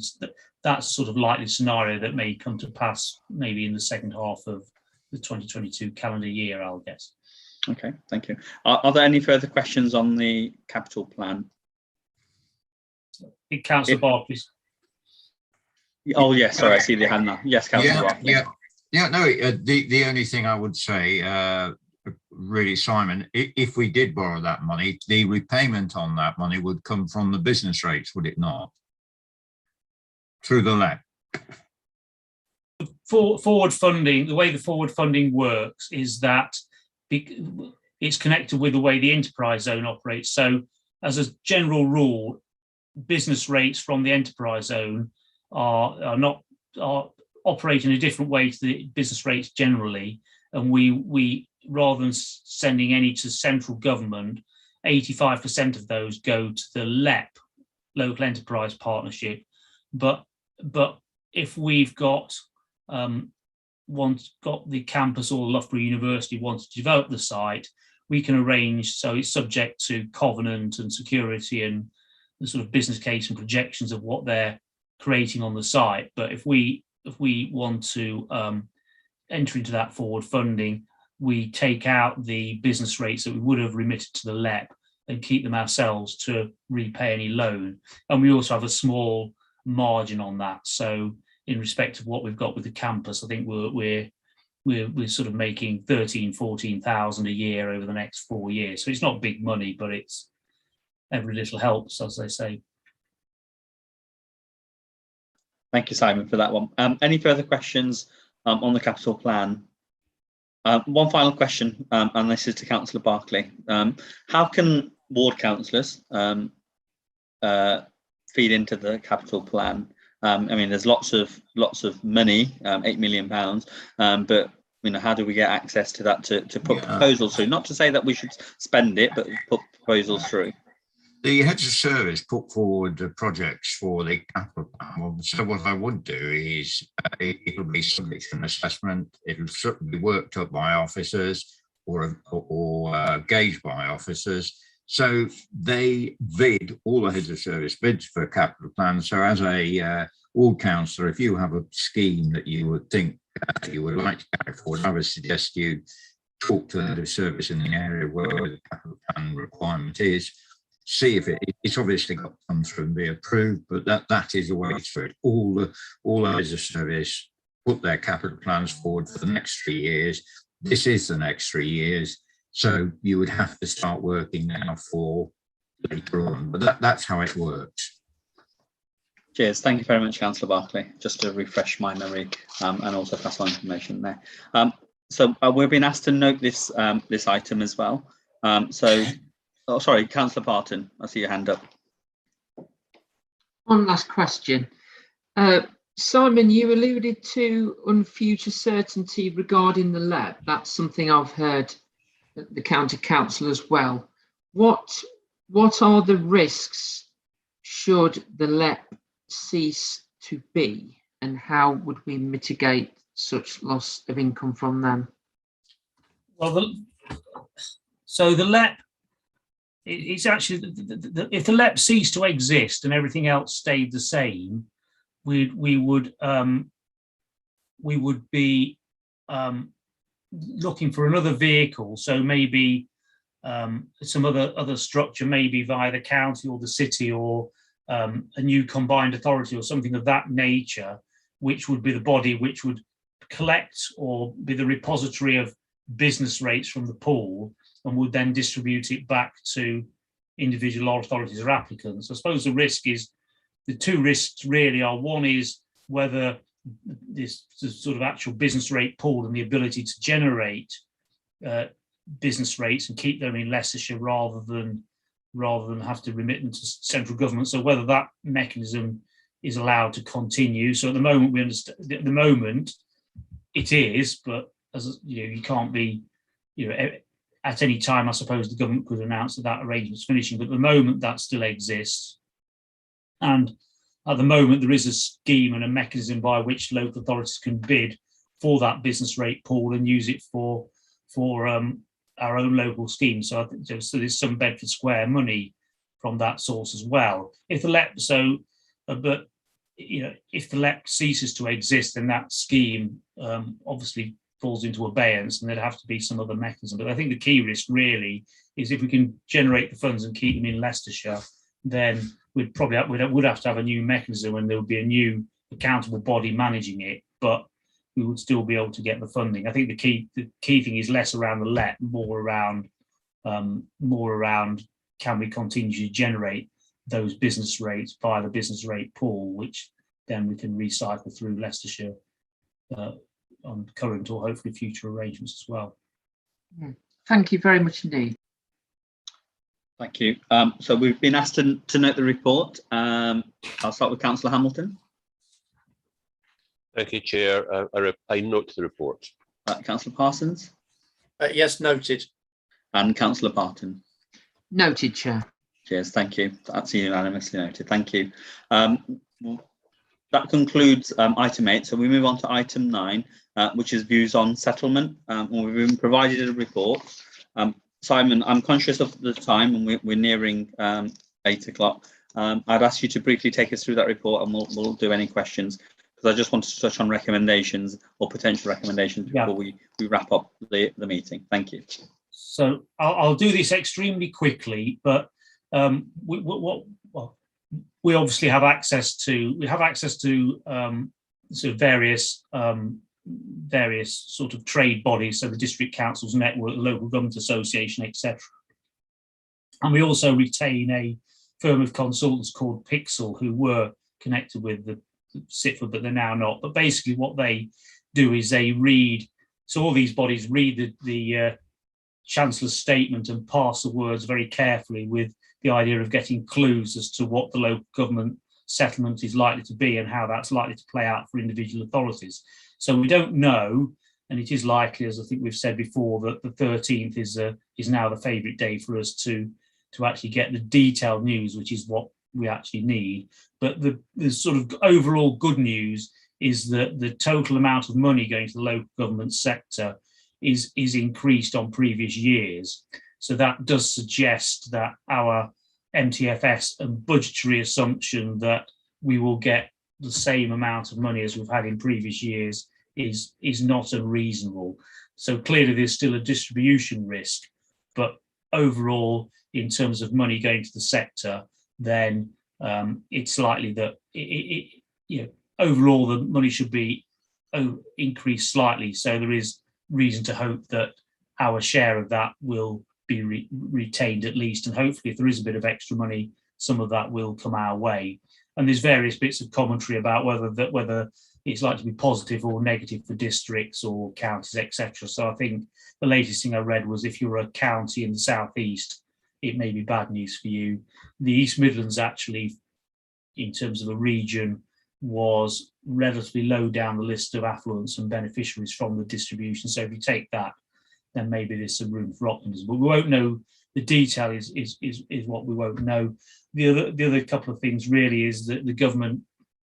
scenario that may come to pass maybe in the second half of the 2022 calendar year, I'll guess. Okay, thank you. Are there any further questions on the capital plan? Councillor Barclay. Oh yes, sorry, I see the hand now. Yes, Councillor Barclay. No. The only thing I would say, really, Simon, if we did borrow that money, the repayment on that money would come from the business rates, would it not? Through the LEP. Forward funding, the way the forward funding works is that it's connected with the way the enterprise zone operates. So as a general rule, business rates from the enterprise zone are operate in a different way to the business rates generally. And we rather than sending any to central government, 85% of those go to the LEP, local enterprise partnership. But if we've got the campus or Loughborough University wants to develop the site, we can arrange, so it's subject to covenant and security and the sort of business case and projections of what they're creating on the site. But if we want to enter into that forward funding, we take out the business rates that we would have remitted to the LEP and keep them ourselves to repay any loan. And we also have a small margin on that. So in respect of what we've got with the campus, I think we're sort of making 14,000 a year over the next 4 years. So it's not big money, but it's every little helps, as they say. Thank you, Simon, for that one. Any further questions on the capital plan? One final question, and this is to Councillor Barclay. How can ward councillors feed into the capital plan? I mean, there's lots of money, £8 million, but how do we get access to that to put proposals through? Not to say that we should spend it, but put proposals through. The heads of service put forward projects for the capital plan. So what I would do is it'll be subject to an assessment. It'll certainly be worked up by officers or gauged by officers. So they bid, all the heads of service bids for a capital plan. So as a ward councillor, if you have a scheme that you would think you would like to carry forward, I would suggest you talk to the head of service in the area where the capital plan requirement is. See if it's obviously got to come through and be approved, but that is the way through it. All the heads of service put their capital plans forward for the next 3 years. This is the next 3 years. So you would have to start working now for later on, but that's how it works. Cheers. Thank you very much, Councillor Barclay. Just to refresh my memory and also pass on information there. So we've been asked to note this this item as well. Oh, sorry, Councillor Barton, I see your hand up. One last question. Simon, you alluded to unfuture certainty regarding the LEP. That's something I've heard at the county council as well. What are the risks should the LEP cease to be, and how would we mitigate such loss of income from them? Well, so the LEP, it's actually, if the LEP ceased to exist and everything else stayed the same, we would be looking for another vehicle. So maybe some other structure, maybe via the county or the city, or a new combined authority or something of that nature, which would be the body which would collect or be the repository of business rates from the pool and would then distribute it back to individual authorities or applicants. I suppose the risk is, the two risks really are, one is whether this sort of actual business rate pool and the ability to generate business rates and keep them in Leicestershire rather than have to remit them to central government. So whether that mechanism is allowed to continue. So at the moment, we understand, at the moment it is, but as you know, you can't be, you know, at any time, I suppose the government could announce that arrangement's finishing, but at the moment that still exists. And at the moment, there is a scheme and a mechanism by which local authorities can bid for that business rate pool and use it for our own local scheme. So I think there's some Bedford Square money from that source as well. If the LEP, but you know, if the LEP ceases to exist, then that scheme obviously falls into abeyance, and there'd have to be some other mechanism. But I think the key risk really is if we can generate the funds and keep them in Leicestershire, then we'd have to have a new mechanism, and there would be a new accountable body managing it, but we would still be able to get the funding. I think the key thing is less around the LEP, more around can we continue to generate those business rates via the business rate pool, which then we can recycle through Leicestershire on current or hopefully future arrangements as well. Thank you very much indeed. Thank you. So we've been asked to note the report. I'll start with Councillor Hamilton. Thank you, Chair. I note the report. Councillor Parsons. Yes, noted. And Councillor Barton. Noted, Chair. Cheers, thank you. That's unanimously noted. Thank you. That concludes item 8. So we move on to item 9, which is views on settlement. We've been provided a report. Simon, I'm conscious of the time, and we're nearing 8 o'clock. I'd ask you to briefly take us through that report, and we'll do any questions, because I just wanted to touch on recommendations or potential recommendations before we wrap up the meeting. Thank you. So I'll do this extremely quickly, but we obviously have access to sort of various sort of trade bodies, so the district councils network, the local government association, etc. And we also retain a firm of consultants called Pixel, who were connected with the Sitford, but they're now not. But basically what they do is they read, so all these bodies read the Chancellor's statement and pass the words very carefully, with the idea of getting clues as to what the local government settlement is likely to be and how that's likely to play out for individual authorities. So we don't know, and it is likely, as I think we've said before, that the 13th is now the favourite day for us to actually get the detailed news, which is what we actually need. But the sort of overall good news is that the total amount of money going to the local government sector is increased on previous years. So that does suggest that our MTFS and budgetary assumption that we will get the same amount of money as we've had in previous years is not unreasonable. So clearly there's still a distribution risk, but overall, in terms of money going to the sector, then it's likely that overall the money should be increased slightly. So there is reason to hope that our share of that will be retained at least, and hopefully if there is a bit of extra money, some of that will come our way. And there's various bits of commentary about whether it's likely to be positive or negative for districts or counties, etc. So I think the latest thing I read was if you're a county in the southeast, it may be bad news for you. The East Midlands actually, in terms of a region, was relatively low down the list of affluents and beneficiaries from the distribution. So if you take that, then maybe there's some room for optimism. But we won't know. The detail is what we won't know. The other couple of things really is that the government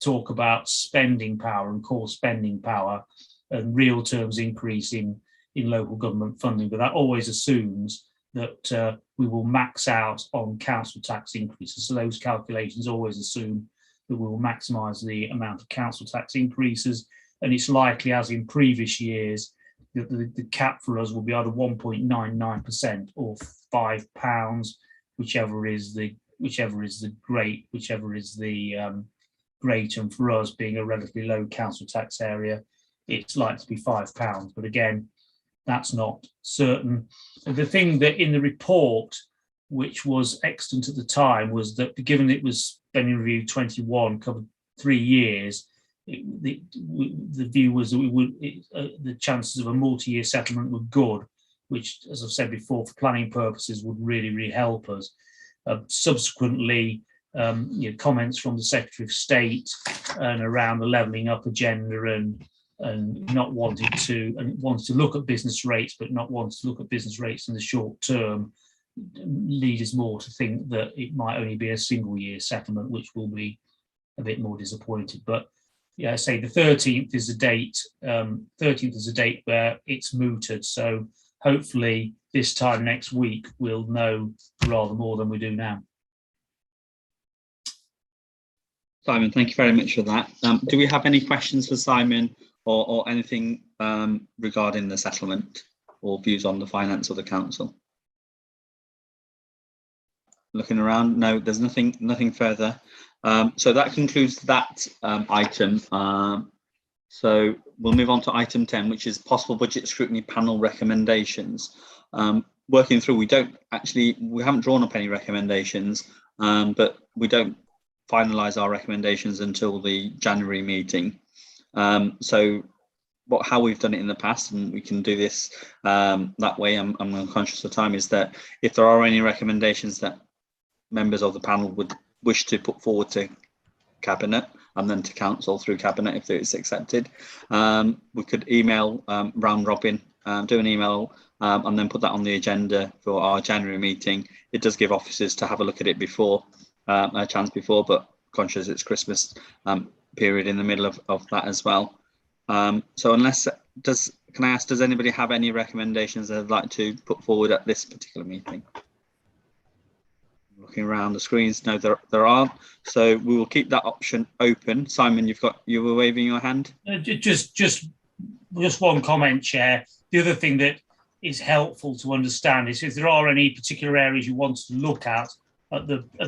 talk about spending power and core spending power and real terms increase in local government funding, but that always assumes that we will max out on council tax increases. So those calculations always assume that we will maximise the amount of council tax increases, and it's likely, as in previous years, that the cap for us will be either 1.99% or £5, whichever is the great, and for us being a relatively low council tax area, it's likely to be £5. But again, that's not certain. And the thing that in the report, which was excellent at the time, was that given it was spending review 21 covered 3 years, the view was that the chances of a multi-year settlement were good, which, as I've said before, for planning purposes would really help us. Subsequently, comments from the Secretary of State and around the levelling up agenda and not wanting to look at business rates, but not wanting to look at business rates in the short term, lead us more to think that it might only be a single year settlement, which will be a bit more disappointed. But yeah, I say the 13th is a date. 13th is a date where it's mooted. So hopefully this time next week we'll know rather more than we do now. Simon, thank you very much for that. Do we have any questions for Simon or anything regarding the settlement or views on the finance of the council? Looking around, no, there's nothing further. So that concludes that item. So we'll move on to item 10, which is possible budget scrutiny panel recommendations. Working through, we haven't drawn up any recommendations, but we don't finalise our recommendations until the January meeting. So how we've done it in the past, and we can do this that way, I'm conscious of time, is that if there are any recommendations that members of the panel would wish to put forward to Cabinet and then to Council through Cabinet if it's accepted, we could email round robin, do an email and then put that on the agenda for our January meeting. It does give officers to have a look at it before, a chance before, but conscious it's Christmas period in the middle of that as well. So can I ask, does anybody have any recommendations they'd like to put forward at this particular meeting? Looking around the screens, no, there aren't. So we will keep that option open. Simon, you were waving your hand. Just one comment, Chair. The other thing that is helpful to understand is if there are any particular areas you want to look at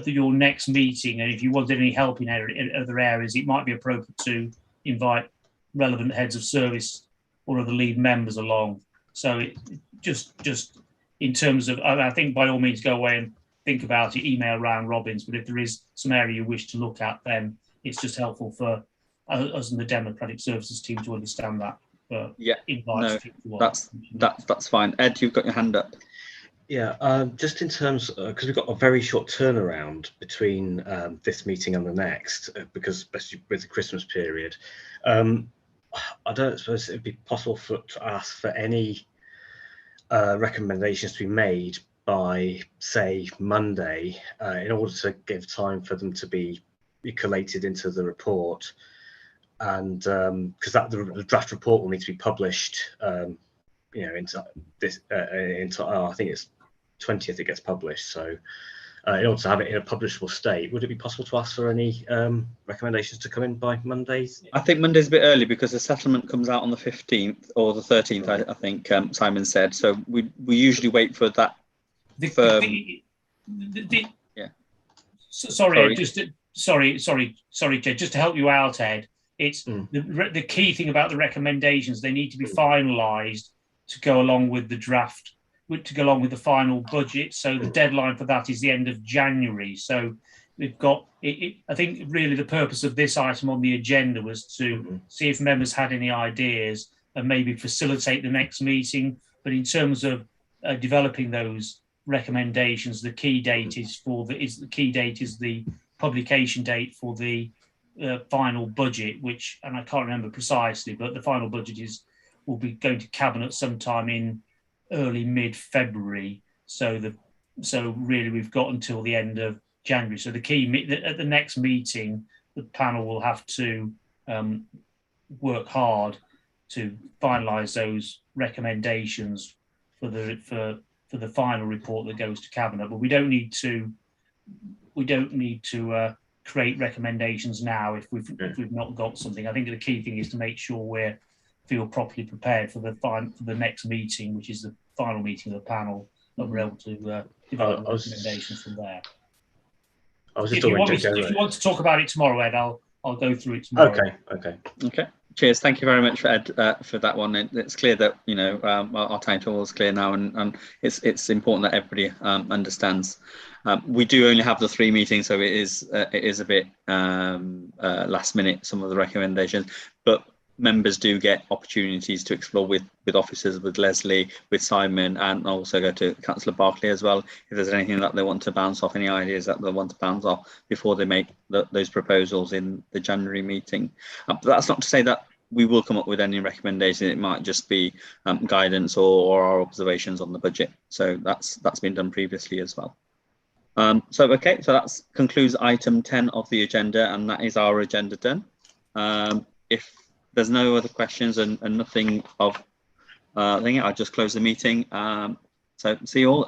your next meeting, and if you wanted any help in other areas, it might be appropriate to invite relevant heads of service or other lead members along. So just in terms of, I think by all means go away and think about it, email round Robins, but if there is some area you wish to look at, then it's just helpful for us and the Democratic Services team to understand that. Yeah, no, that's fine. Ed, you've got your hand up. Yeah, just in terms, because we've got a very short turnaround between this meeting and the next, because especially with the Christmas period, I don't suppose it'd be possible to ask for any recommendations to be made by, say, Monday, in order to give time for them to be collated into the report, and because the draft report will need to be published, into this, I think it's 20th it gets published. So in order to have it in a publishable state, would it be possible to ask for any recommendations to come in by Mondays? I think Monday's a bit early because the settlement comes out on the 15th or the 13th, right. I think Simon said. So we usually wait for that. Sorry, Jed, just to help you out, Ed. It's the key thing about the recommendations. They need to be finalised to go along with the draft, to go along with the final budget. So the deadline for that is the end of January. So we've got. I think really the purpose of this item on the agenda was to see if members had any ideas and maybe facilitate the next meeting. But in terms of developing those recommendations, the key date is the publication date for the final budget, which, and I can't remember precisely, but the final budget will be going to Cabinet sometime in early mid-February. So really we've got until the end of January. So the key at the next meeting, the panel will have to work hard to finalise those recommendations for the final report that goes to Cabinet. But we don't need to create recommendations now if we've not got something. I think the key thing is to make sure we feel properly prepared for the next meeting, which is the final meeting of the panel, that we're able to develop recommendations from there. If you want to talk about it tomorrow, Ed, I'll go through it tomorrow. Okay. Cheers. Thank you very much for Ed for that one. It's clear that our timetable is clear now, and it's important that everybody understands. We do only have the 3 meetings, so it is a bit last minute, some of the recommendations, but members do get opportunities to explore with officers, with Leslie, with Simon, and also go to Councillor Barclay as well if there's anything that they want to bounce off, any ideas that they want to bounce off before they make those proposals in the January meeting. But that's not to say that we will come up with any recommendation. It might just be guidance or our observations on the budget. So that's been done previously as well. So that concludes item 10 of the agenda, and that is our agenda done. If there's no other questions and nothing of I'll just close the meeting. So see you all.